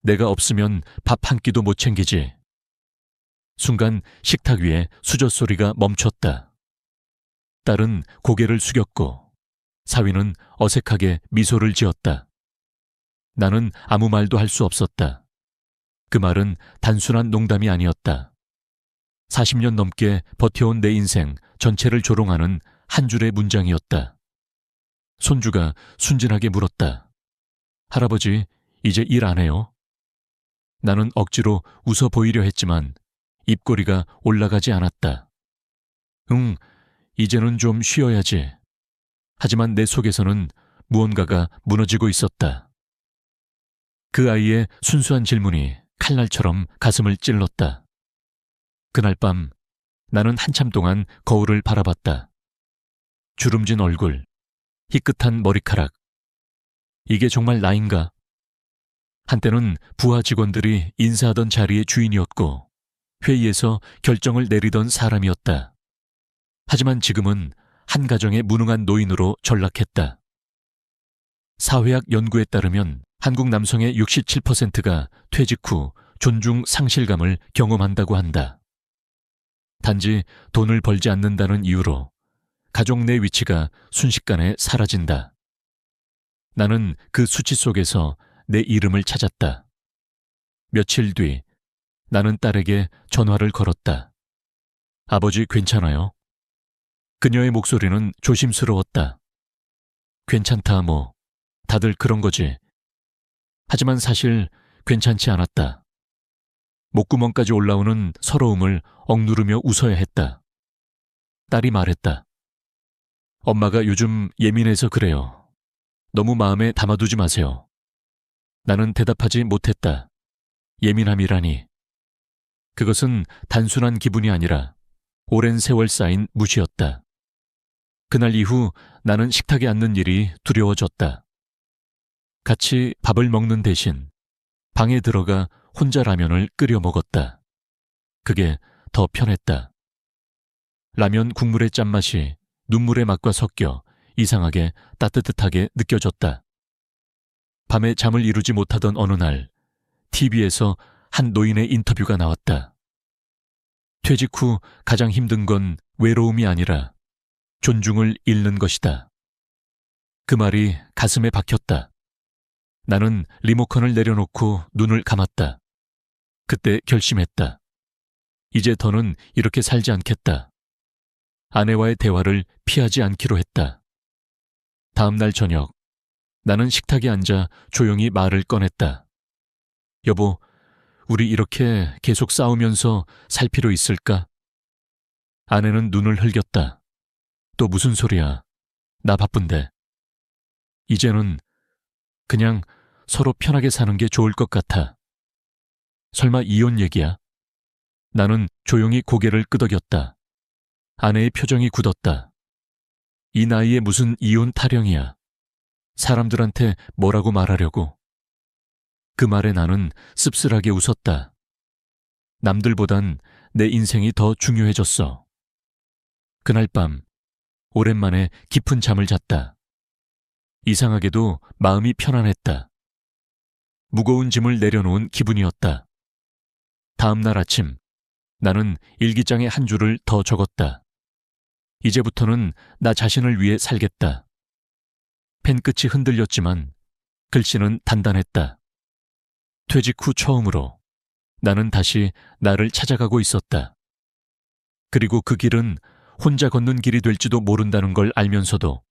[SPEAKER 1] 내가 없으면 밥 한 끼도 못 챙기지. 순간 식탁 위에 수저 소리가 멈췄다. 딸은 고개를 숙였고 사위는 어색하게 미소를 지었다. 나는 아무 말도 할 수 없었다. 그 말은 단순한 농담이 아니었다. 40년 넘게 버텨온 내 인생 전체를 조롱하는 한 줄의 문장이었다. 손주가 순진하게 물었다. 할아버지, 이제 일 안 해요? 나는 억지로 웃어 보이려 했지만 입꼬리가 올라가지 않았다. 응, 이제는 좀 쉬어야지. 하지만 내 속에서는 무언가가 무너지고 있었다. 그 아이의 순수한 질문이 칼날처럼 가슴을 찔렀다. 그날 밤 나는 한참 동안 거울을 바라봤다. 주름진 얼굴, 희끗한 머리카락. 이게 정말 나인가? 한때는 부하 직원들이 인사하던 자리의 주인이었고 회의에서 결정을 내리던 사람이었다. 하지만 지금은 한 가정의 무능한 노인으로 전락했다. 사회학 연구에 따르면 한국 남성의 67%가 퇴직 후 존중 상실감을 경험한다고 한다. 단지 돈을 벌지 않는다는 이유로 가족 내 위치가 순식간에 사라진다. 나는 그 수치 속에서 내 이름을 찾았다. 며칠 뒤 나는 딸에게 전화를 걸었다. 아버지 괜찮아요? 그녀의 목소리는 조심스러웠다. 괜찮다 뭐. 다들 그런 거지. 하지만 사실 괜찮지 않았다. 목구멍까지 올라오는 서러움을 억누르며 웃어야 했다. 딸이 말했다. 엄마가 요즘 예민해서 그래요. 너무 마음에 담아두지 마세요. 나는 대답하지 못했다. 예민함이라니. 그것은 단순한 기분이 아니라 오랜 세월 쌓인 무시였다. 그날 이후 나는 식탁에 앉는 일이 두려워졌다. 같이 밥을 먹는 대신 방에 들어가 혼자 라면을 끓여 먹었다. 그게 더 편했다. 라면 국물의 짠맛이 눈물의 맛과 섞여 이상하게 따뜻하게 느껴졌다. 밤에 잠을 이루지 못하던 어느 날 TV에서 한 노인의 인터뷰가 나왔다. 퇴직 후 가장 힘든 건 외로움이 아니라 존중을 잃는 것이다. 그 말이 가슴에 박혔다. 나는 리모컨을 내려놓고 눈을 감았다. 그때 결심했다. 이제 더는 이렇게 살지 않겠다. 아내와의 대화를 피하지 않기로 했다. 다음 날 저녁, 나는 식탁에 앉아 조용히 말을 꺼냈다. 여보, 우리 이렇게 계속 싸우면서 살 필요 있을까? 아내는 눈을 흘겼다. 또 무슨 소리야? 나 바쁜데. 이제는 그냥 서로 편하게 사는 게 좋을 것 같아. 설마 이혼 얘기야? 나는 조용히 고개를 끄덕였다. 아내의 표정이 굳었다. 이 나이에 무슨 이혼 타령이야. 사람들한테 뭐라고 말하려고. 그 말에 나는 씁쓸하게 웃었다. 남들보단 내 인생이 더 중요해졌어. 그날 밤 오랜만에 깊은 잠을 잤다. 이상하게도 마음이 편안했다. 무거운 짐을 내려놓은 기분이었다. 다음 날 아침 나는 일기장에 한 줄을 더 적었다. 이제부터는 나 자신을 위해 살겠다. 펜 끝이 흔들렸지만 글씨는 단단했다. 퇴직 후 처음으로 나는 다시 나를 찾아가고 있었다. 그리고 그 길은 혼자 걷는 길이 될지도 모른다는 걸 알면서도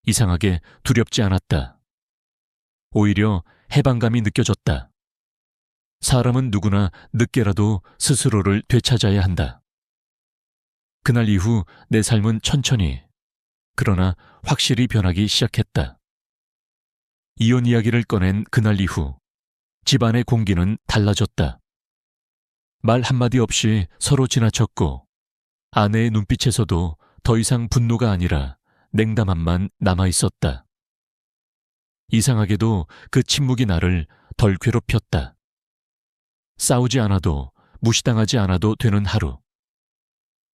[SPEAKER 1] 이상하게 두렵지 않았다. 오히려 해방감이 느껴졌다. 사람은 누구나 늦게라도 스스로를 되찾아야 한다. 그날 이후 내 삶은 천천히, 그러나 확실히 변하기 시작했다. 이혼 이야기를 꺼낸 그날 이후 집안의 공기는 달라졌다. 말 한마디 없이 서로 지나쳤고 아내의 눈빛에서도 더 이상 분노가 아니라 냉담함만 남아있었다. 이상하게도 그 침묵이 나를 덜 괴롭혔다. 싸우지 않아도 무시당하지 않아도 되는 하루.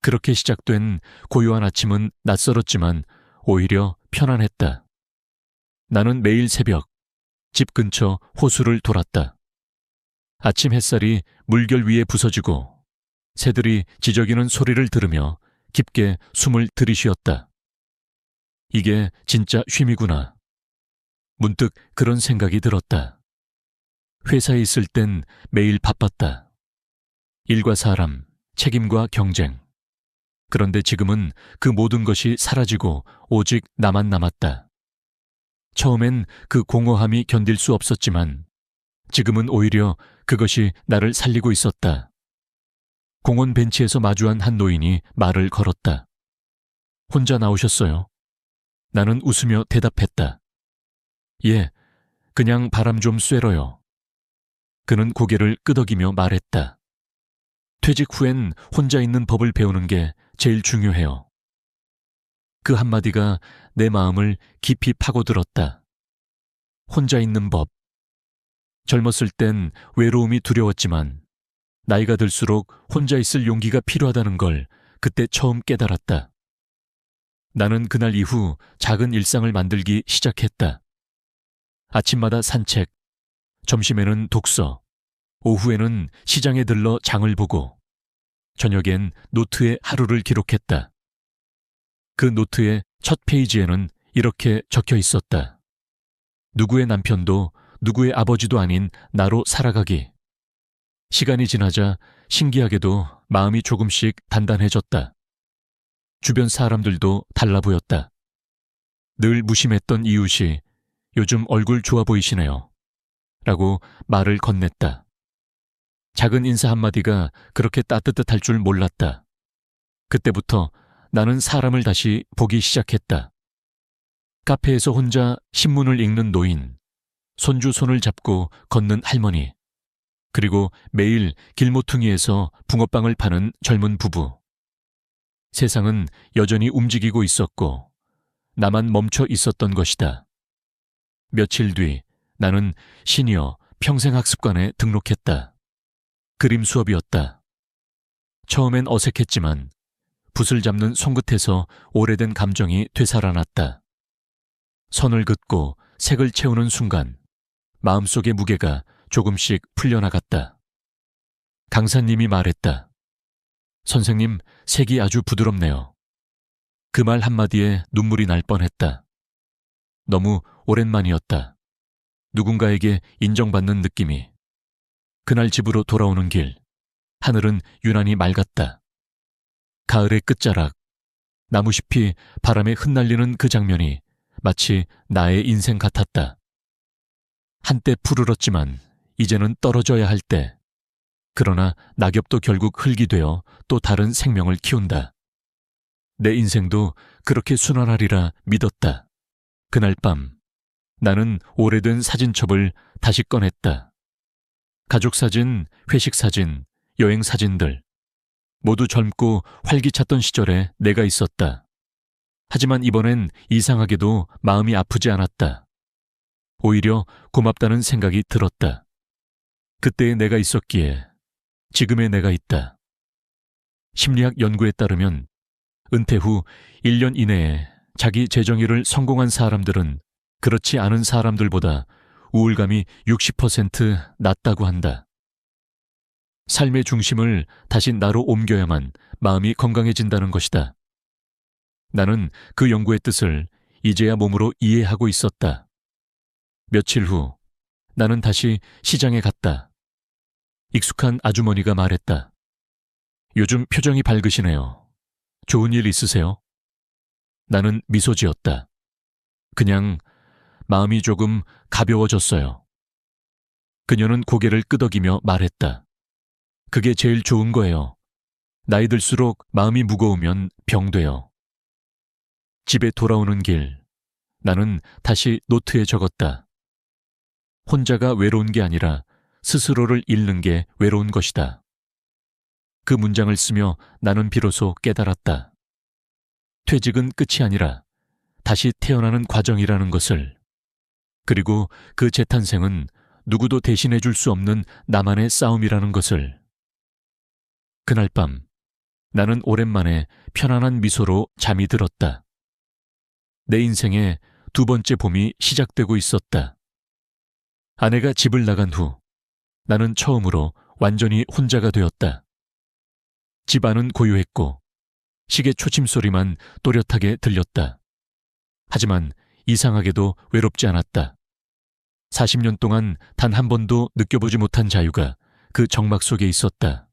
[SPEAKER 1] 그렇게 시작된 고요한 아침은 낯설었지만 오히려 편안했다. 나는 매일 새벽 집 근처 호수를 돌았다. 아침 햇살이 물결 위에 부서지고 새들이 지저귀는 소리를 들으며 깊게 숨을 들이쉬었다. 이게 진짜 쉼이구나. 문득 그런 생각이 들었다. 회사에 있을 땐 매일 바빴다. 일과 사람, 책임과 경쟁. 그런데 지금은 그 모든 것이 사라지고 오직 나만 남았다. 처음엔 그 공허함이 견딜 수 없었지만 지금은 오히려 그것이 나를 살리고 있었다. 공원 벤치에서 마주한 한 노인이 말을 걸었다. 혼자 나오셨어요? 나는 웃으며 대답했다. 예, 그냥 바람 좀 쐬러요. 그는 고개를 끄덕이며 말했다. 퇴직 후엔 혼자 있는 법을 배우는 게 제일 중요해요. 그 한마디가 내 마음을 깊이 파고들었다. 혼자 있는 법. 젊었을 땐 외로움이 두려웠지만 나이가 들수록 혼자 있을 용기가 필요하다는 걸 그때 처음 깨달았다. 나는 그날 이후 작은 일상을 만들기 시작했다. 아침마다 산책, 점심에는 독서, 오후에는 시장에 들러 장을 보고 저녁엔 노트에 하루를 기록했다. 그 노트의 첫 페이지에는 이렇게 적혀 있었다. 누구의 남편도 누구의 아버지도 아닌 나로 살아가기. 시간이 지나자 신기하게도 마음이 조금씩 단단해졌다. 주변 사람들도 달라 보였다. 늘 무심했던 이웃이 요즘 얼굴 좋아 보이시네요. 라고 말을 건넸다. 작은 인사 한마디가 그렇게 따뜻할 줄 몰랐다. 그때부터 나는 사람을 다시 보기 시작했다. 카페에서 혼자 신문을 읽는 노인, 손주 손을 잡고 걷는 할머니, 그리고 매일 길모퉁이에서 붕어빵을 파는 젊은 부부. 세상은 여전히 움직이고 있었고 나만 멈춰 있었던 것이다. 며칠 뒤 나는 시니어 평생학습관에 등록했다. 그림 수업이었다. 처음엔 어색했지만 붓을 잡는 손끝에서 오래된 감정이 되살아났다. 선을 긋고 색을 채우는 순간 마음속의 무게가 조금씩 풀려나갔다. 강사님이 말했다. 선생님, 색이 아주 부드럽네요. 그 말 한마디에 눈물이 날 뻔했다. 너무 오랜만이었다. 누군가에게 인정받는 느낌이. 그날 집으로 돌아오는 길, 하늘은 유난히 맑았다. 가을의 끝자락, 나무잎이 바람에 흩날리는 그 장면이 마치 나의 인생 같았다. 한때 푸르렀지만 이제는 떨어져야 할 때. 그러나 낙엽도 결국 흙이 되어 또 다른 생명을 키운다. 내 인생도 그렇게 순환하리라 믿었다. 그날 밤 나는 오래된 사진첩을 다시 꺼냈다. 가족 사진, 회식 사진, 여행 사진들. 모두 젊고 활기찼던 시절에 내가 있었다. 하지만 이번엔 이상하게도 마음이 아프지 않았다. 오히려 고맙다는 생각이 들었다. 그때의 내가 있었기에 지금의 내가 있다. 심리학 연구에 따르면 은퇴 후 1년 이내에 자기 재정의를 성공한 사람들은 그렇지 않은 사람들보다 우울감이 60% 낮다고 한다. 삶의 중심을 다시 나로 옮겨야만 마음이 건강해진다는 것이다. 나는 그 연구의 뜻을 이제야 몸으로 이해하고 있었다. 며칠 후 나는 다시 시장에 갔다. 익숙한 아주머니가 말했다. 요즘 표정이 밝으시네요. 좋은 일 있으세요? 나는 미소 지었다. 그냥 마음이 조금 가벼워졌어요. 그녀는 고개를 끄덕이며 말했다. 그게 제일 좋은 거예요. 나이 들수록 마음이 무거우면 병돼요. 집에 돌아오는 길, 나는 다시 노트에 적었다. 혼자가 외로운 게 아니라 스스로를 잃는 게 외로운 것이다. 그 문장을 쓰며 나는 비로소 깨달았다. 퇴직은 끝이 아니라 다시 태어나는 과정이라는 것을. 그리고 그 재탄생은 누구도 대신해 줄 수 없는 나만의 싸움이라는 것을. 그날 밤 나는 오랜만에 편안한 미소로 잠이 들었다. 내 인생의 두 번째 봄이 시작되고 있었다. 아내가 집을 나간 후 나는 처음으로 완전히 혼자가 되었다. 집 안은 고요했고 시계 초침 소리만 또렷하게 들렸다. 하지만 이상하게도 외롭지 않았다. 40년 동안 단 한 번도 느껴보지 못한 자유가 그 정막 속에 있었다.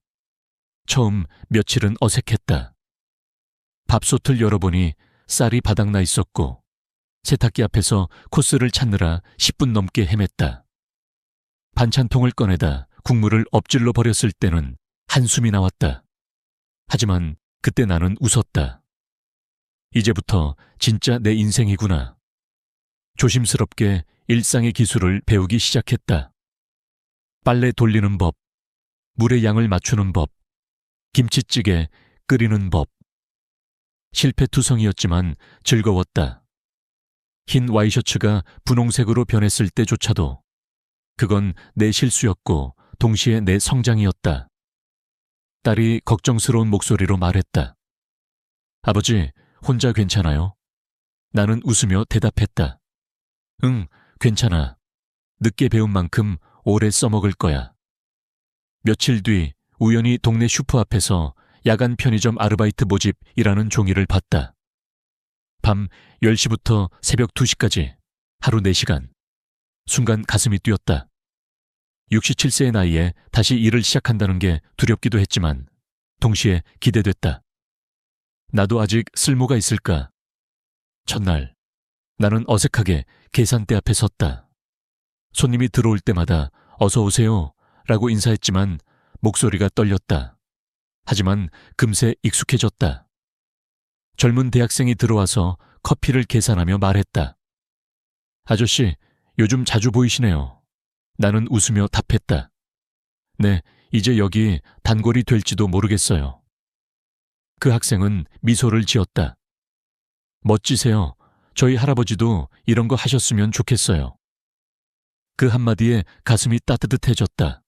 [SPEAKER 1] 처음 며칠은 어색했다. 밥솥을 열어보니 쌀이 바닥나 있었고 세탁기 앞에서 코스를 찾느라 10분 넘게 헤맸다. 반찬통을 꺼내다 국물을 엎질러 버렸을 때는 한숨이 나왔다. 하지만 그때 나는 웃었다. 이제부터 진짜 내 인생이구나. 조심스럽게 일상의 기술을 배우기 시작했다. 빨래 돌리는 법, 물의 양을 맞추는 법, 김치찌개 끓이는 법. 실패투성이었지만 즐거웠다. 흰 와이셔츠가 분홍색으로 변했을 때조차도 그건 내 실수였고 동시에 내 성장이었다. 딸이 걱정스러운 목소리로 말했다. 아버지, 혼자 괜찮아요? 나는 웃으며 대답했다. 응, 괜찮아. 늦게 배운 만큼 오래 써먹을 거야. 며칠 뒤 우연히 동네 슈퍼 앞에서 야간 편의점 아르바이트 모집이라는 종이를 봤다. 밤 10시부터 새벽 2시까지 하루 4시간. 순간 가슴이 뛰었다. 67세의 나이에 다시 일을 시작한다는 게 두렵기도 했지만 동시에 기대됐다. 나도 아직 쓸모가 있을까? 첫날, 나는 어색하게 계산대 앞에 섰다. 손님이 들어올 때마다 어서 오세요 라고 인사했지만 목소리가 떨렸다. 하지만 금세 익숙해졌다. 젊은 대학생이 들어와서 커피를 계산하며 말했다. 아저씨, 요즘 자주 보이시네요. 나는 웃으며 답했다. 네, 이제 여기 단골이 될지도 모르겠어요. 그 학생은 미소를 지었다. 멋지세요. 저희 할아버지도 이런 거 하셨으면 좋겠어요. 그 한마디에 가슴이 따뜻해졌다.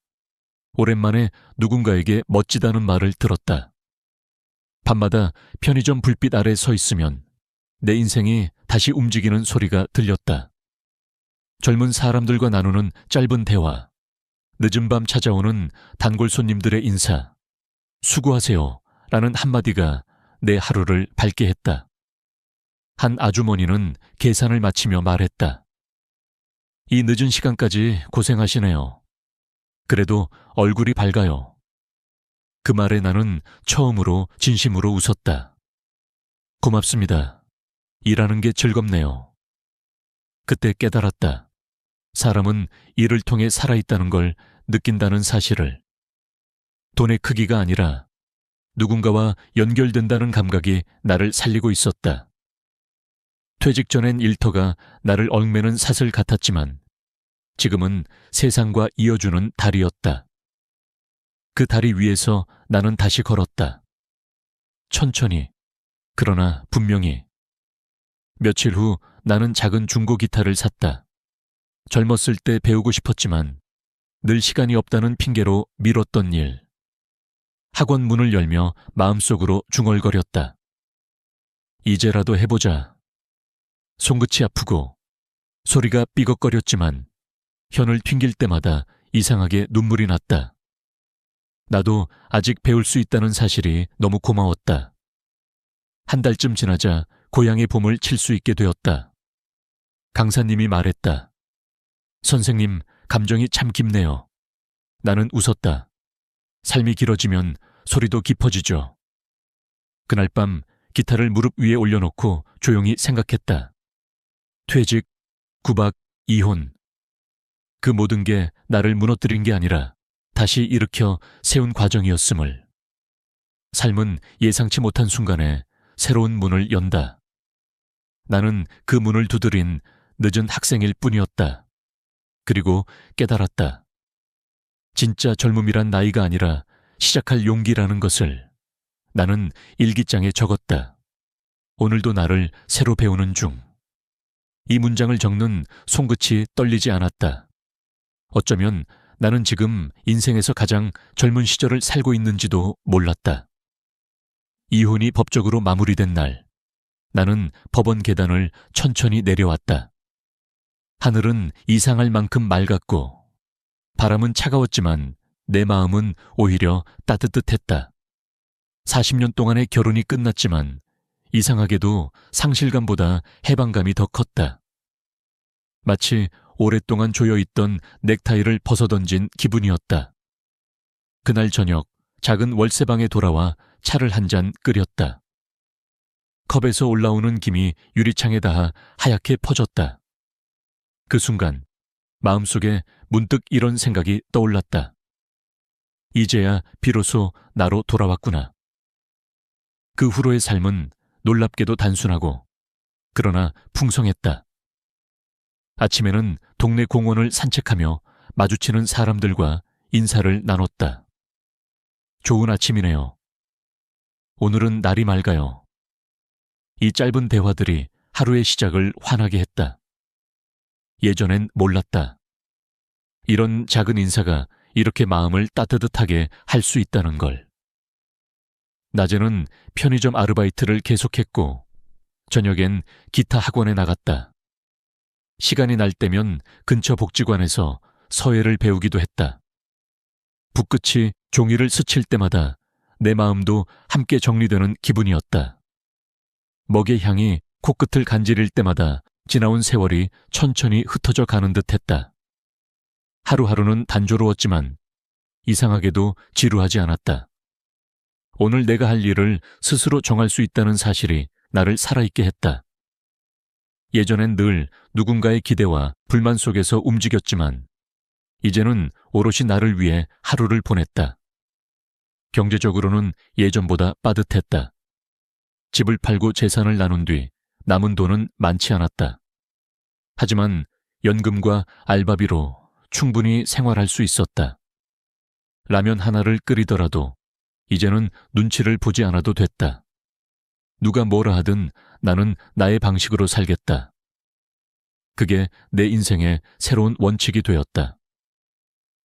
[SPEAKER 1] 오랜만에 누군가에게 멋지다는 말을 들었다. 밤마다 편의점 불빛 아래 서 있으면 내 인생이 다시 움직이는 소리가 들렸다. 젊은 사람들과 나누는 짧은 대화, 늦은 밤 찾아오는 단골 손님들의 인사, 수고하세요 라는 한마디가 내 하루를 밝게 했다. 한 아주머니는 계산을 마치며 말했다. 이 늦은 시간까지 고생하시네요. 그래도 얼굴이 밝아요. 그 말에 나는 처음으로 진심으로 웃었다. 고맙습니다. 일하는 게 즐겁네요. 그때 깨달았다. 사람은 일을 통해 살아있다는 걸 느낀다는 사실을. 돈의 크기가 아니라 누군가와 연결된다는 감각이 나를 살리고 있었다. 퇴직 전엔 일터가 나를 얽매는 사슬 같았지만 지금은 세상과 이어주는 다리였다. 그 다리 위에서 나는 다시 걸었다. 천천히, 그러나 분명히. 며칠 후 나는 작은 중고 기타를 샀다. 젊었을 때 배우고 싶었지만 늘 시간이 없다는 핑계로 미뤘던 일. 학원 문을 열며 마음속으로 중얼거렸다. 이제라도 해보자. 손끝이 아프고 소리가 삐걱거렸지만 현을 튕길 때마다 이상하게 눈물이 났다. 나도 아직 배울 수 있다는 사실이 너무 고마웠다. 한 달쯤 지나자 고향의 봄을 칠 수 있게 되었다. 강사님이 말했다. 선생님, 감정이 참 깊네요. 나는 웃었다. 삶이 길어지면 소리도 깊어지죠. 그날 밤 기타를 무릎 위에 올려놓고 조용히 생각했다. 퇴직, 구박, 이혼. 그 모든 게 나를 무너뜨린 게 아니라 다시 일으켜 세운 과정이었음을. 삶은 예상치 못한 순간에 새로운 문을 연다. 나는 그 문을 두드린 늦은 학생일 뿐이었다. 그리고 깨달았다. 진짜 젊음이란 나이가 아니라 시작할 용기라는 것을. 나는 일기장에 적었다. 오늘도 나를 새로 배우는 중. 이 문장을 적는 손끝이 떨리지 않았다. 어쩌면 나는 지금 인생에서 가장 젊은 시절을 살고 있는지도 몰랐다. 이혼이 법적으로 마무리된 날, 나는 법원 계단을 천천히 내려왔다. 하늘은 이상할 만큼 맑았고 바람은 차가웠지만 내 마음은 오히려 따뜻했다. 40년 동안의 결혼이 끝났지만 이상하게도 상실감보다 해방감이 더 컸다. 마치 오랫동안 조여있던 넥타이를 벗어던진 기분이었다. 그날 저녁 작은 월세방에 돌아와 차를 한 잔 끓였다. 컵에서 올라오는 김이 유리창에 닿아 하얗게 퍼졌다. 그 순간 마음속에 문득 이런 생각이 떠올랐다. 이제야 비로소 나로 돌아왔구나. 그 후로의 삶은 놀랍게도 단순하고 그러나 풍성했다. 아침에는 동네 공원을 산책하며 마주치는 사람들과 인사를 나눴다. 좋은 아침이네요. 오늘은 날이 맑아요. 이 짧은 대화들이 하루의 시작을 환하게 했다. 예전엔 몰랐다. 이런 작은 인사가 이렇게 마음을 따뜻하게 할 수 있다는 걸. 낮에는 편의점 아르바이트를 계속했고 저녁엔 기타 학원에 나갔다. 시간이 날 때면 근처 복지관에서 서예를 배우기도 했다. 붓끝이 종이를 스칠 때마다 내 마음도 함께 정리되는 기분이었다. 먹의 향이 코끝을 간지릴 때마다 지나온 세월이 천천히 흩어져 가는 듯했다. 하루하루는 단조로웠지만 이상하게도 지루하지 않았다. 오늘 내가 할 일을 스스로 정할 수 있다는 사실이 나를 살아있게 했다. 예전엔 늘 누군가의 기대와 불만 속에서 움직였지만 이제는 오롯이 나를 위해 하루를 보냈다. 경제적으로는 예전보다 빠듯했다. 집을 팔고 재산을 나눈 뒤 남은 돈은 많지 않았다. 하지만 연금과 알바비로 충분히 생활할 수 있었다. 라면 하나를 끓이더라도 이제는 눈치를 보지 않아도 됐다. 누가 뭐라 하든 나는 나의 방식으로 살겠다. 그게 내 인생의 새로운 원칙이 되었다.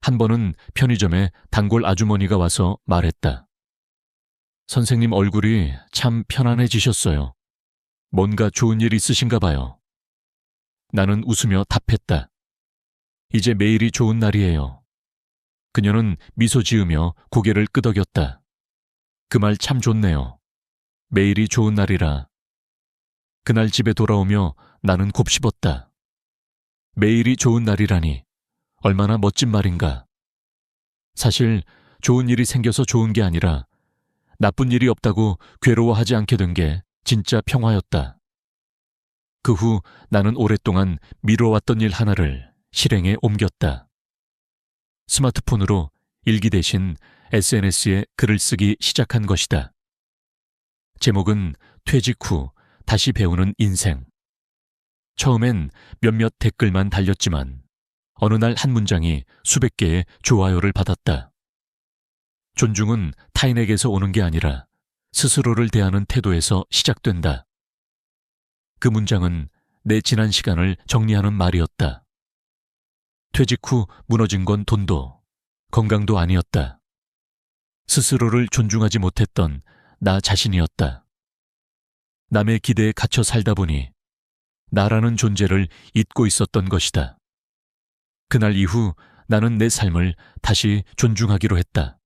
[SPEAKER 1] 한 번은 편의점에 단골 아주머니가 와서 말했다. 선생님 얼굴이 참 편안해지셨어요. 뭔가 좋은 일 있으신가 봐요. 나는 웃으며 답했다. 이제 매일이 좋은 날이에요. 그녀는 미소 지으며 고개를 끄덕였다. 그 말 참 좋네요. 매일이 좋은 날이라. 그날 집에 돌아오며 나는 곱씹었다. 매일이 좋은 날이라니 얼마나 멋진 말인가. 사실 좋은 일이 생겨서 좋은 게 아니라 나쁜 일이 없다고 괴로워하지 않게 된 게 진짜 평화였다. 그 후 나는 오랫동안 미뤄왔던 일 하나를 실행에 옮겼다. 스마트폰으로 일기 대신 SNS에 글을 쓰기 시작한 것이다. 제목은 퇴직 후 다시 배우는 인생. 처음엔 몇몇 댓글만 달렸지만 어느 날 한 문장이 수백 개의 좋아요를 받았다. 존중은 타인에게서 오는 게 아니라 스스로를 대하는 태도에서 시작된다. 그 문장은 내 지난 시간을 정리하는 말이었다. 퇴직 후 무너진 건 돈도 건강도 아니었다. 스스로를 존중하지 못했던 나 자신이었다. 남의 기대에 갇혀 살다 보니 나라는 존재를 잊고 있었던 것이다. 그날 이후 나는 내 삶을 다시 존중하기로 했다.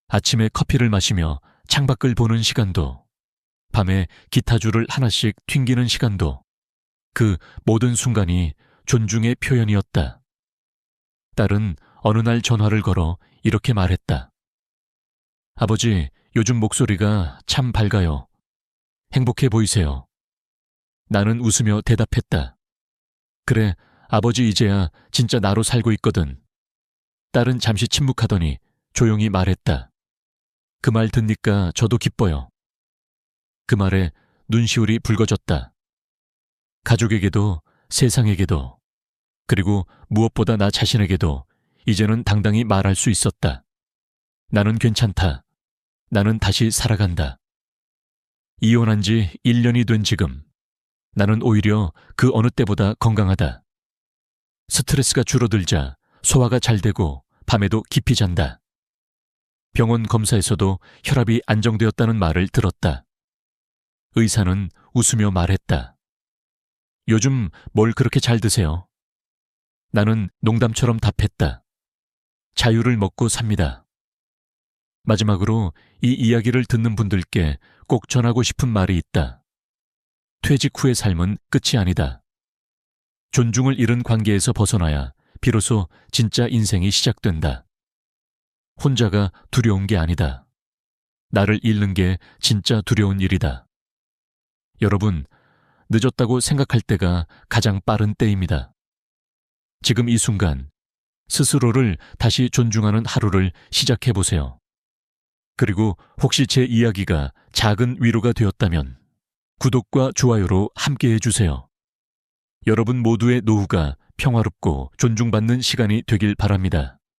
[SPEAKER 1] 아침에 커피를 마시며 창밖을 보는 시간도, 밤에 기타줄을 하나씩 튕기는 시간도 그 모든 순간이 존중의 표현이었다. 딸은 어느 날 전화를 걸어 이렇게 말했다. 아버지, 요즘 목소리가 참 밝아요. 행복해 보이세요. 나는 웃으며 대답했다. 그래, 아버지 이제야 진짜 나로 살고 있거든. 딸은 잠시 침묵하더니 조용히 말했다. 그 말 듣니까 저도 기뻐요. 그 말에 눈시울이 붉어졌다. 가족에게도 세상에게도 그리고 무엇보다 나 자신에게도 이제는 당당히 말할 수 있었다. 나는 괜찮다. 나는 다시 살아간다. 이혼한 지 1년이 된 지금 나는 오히려 그 어느 때보다 건강하다. 스트레스가 줄어들자 소화가 잘 되고 밤에도 깊이 잔다. 병원 검사에서도 혈압이 안정되었다는 말을 들었다. 의사는 웃으며 말했다. 요즘 뭘 그렇게 잘 드세요? 나는 농담처럼 답했다. 자유를 먹고 삽니다. 마지막으로 이 이야기를 듣는 분들께 꼭 전하고 싶은 말이 있다. 퇴직 후의 삶은 끝이 아니다. 존중을 잃은 관계에서 벗어나야 비로소 진짜 인생이 시작된다. 혼자가 두려운 게 아니다. 나를 잃는 게 진짜 두려운 일이다. 여러분, 늦었다고 생각할 때가 가장 빠른 때입니다. 지금 이 순간 스스로를 다시 존중하는 하루를 시작해 보세요. 그리고 혹시 제 이야기가 작은 위로가 되었다면 구독과 좋아요로 함께해 주세요. 여러분 모두의 노후가 평화롭고 존중받는 시간이 되길 바랍니다.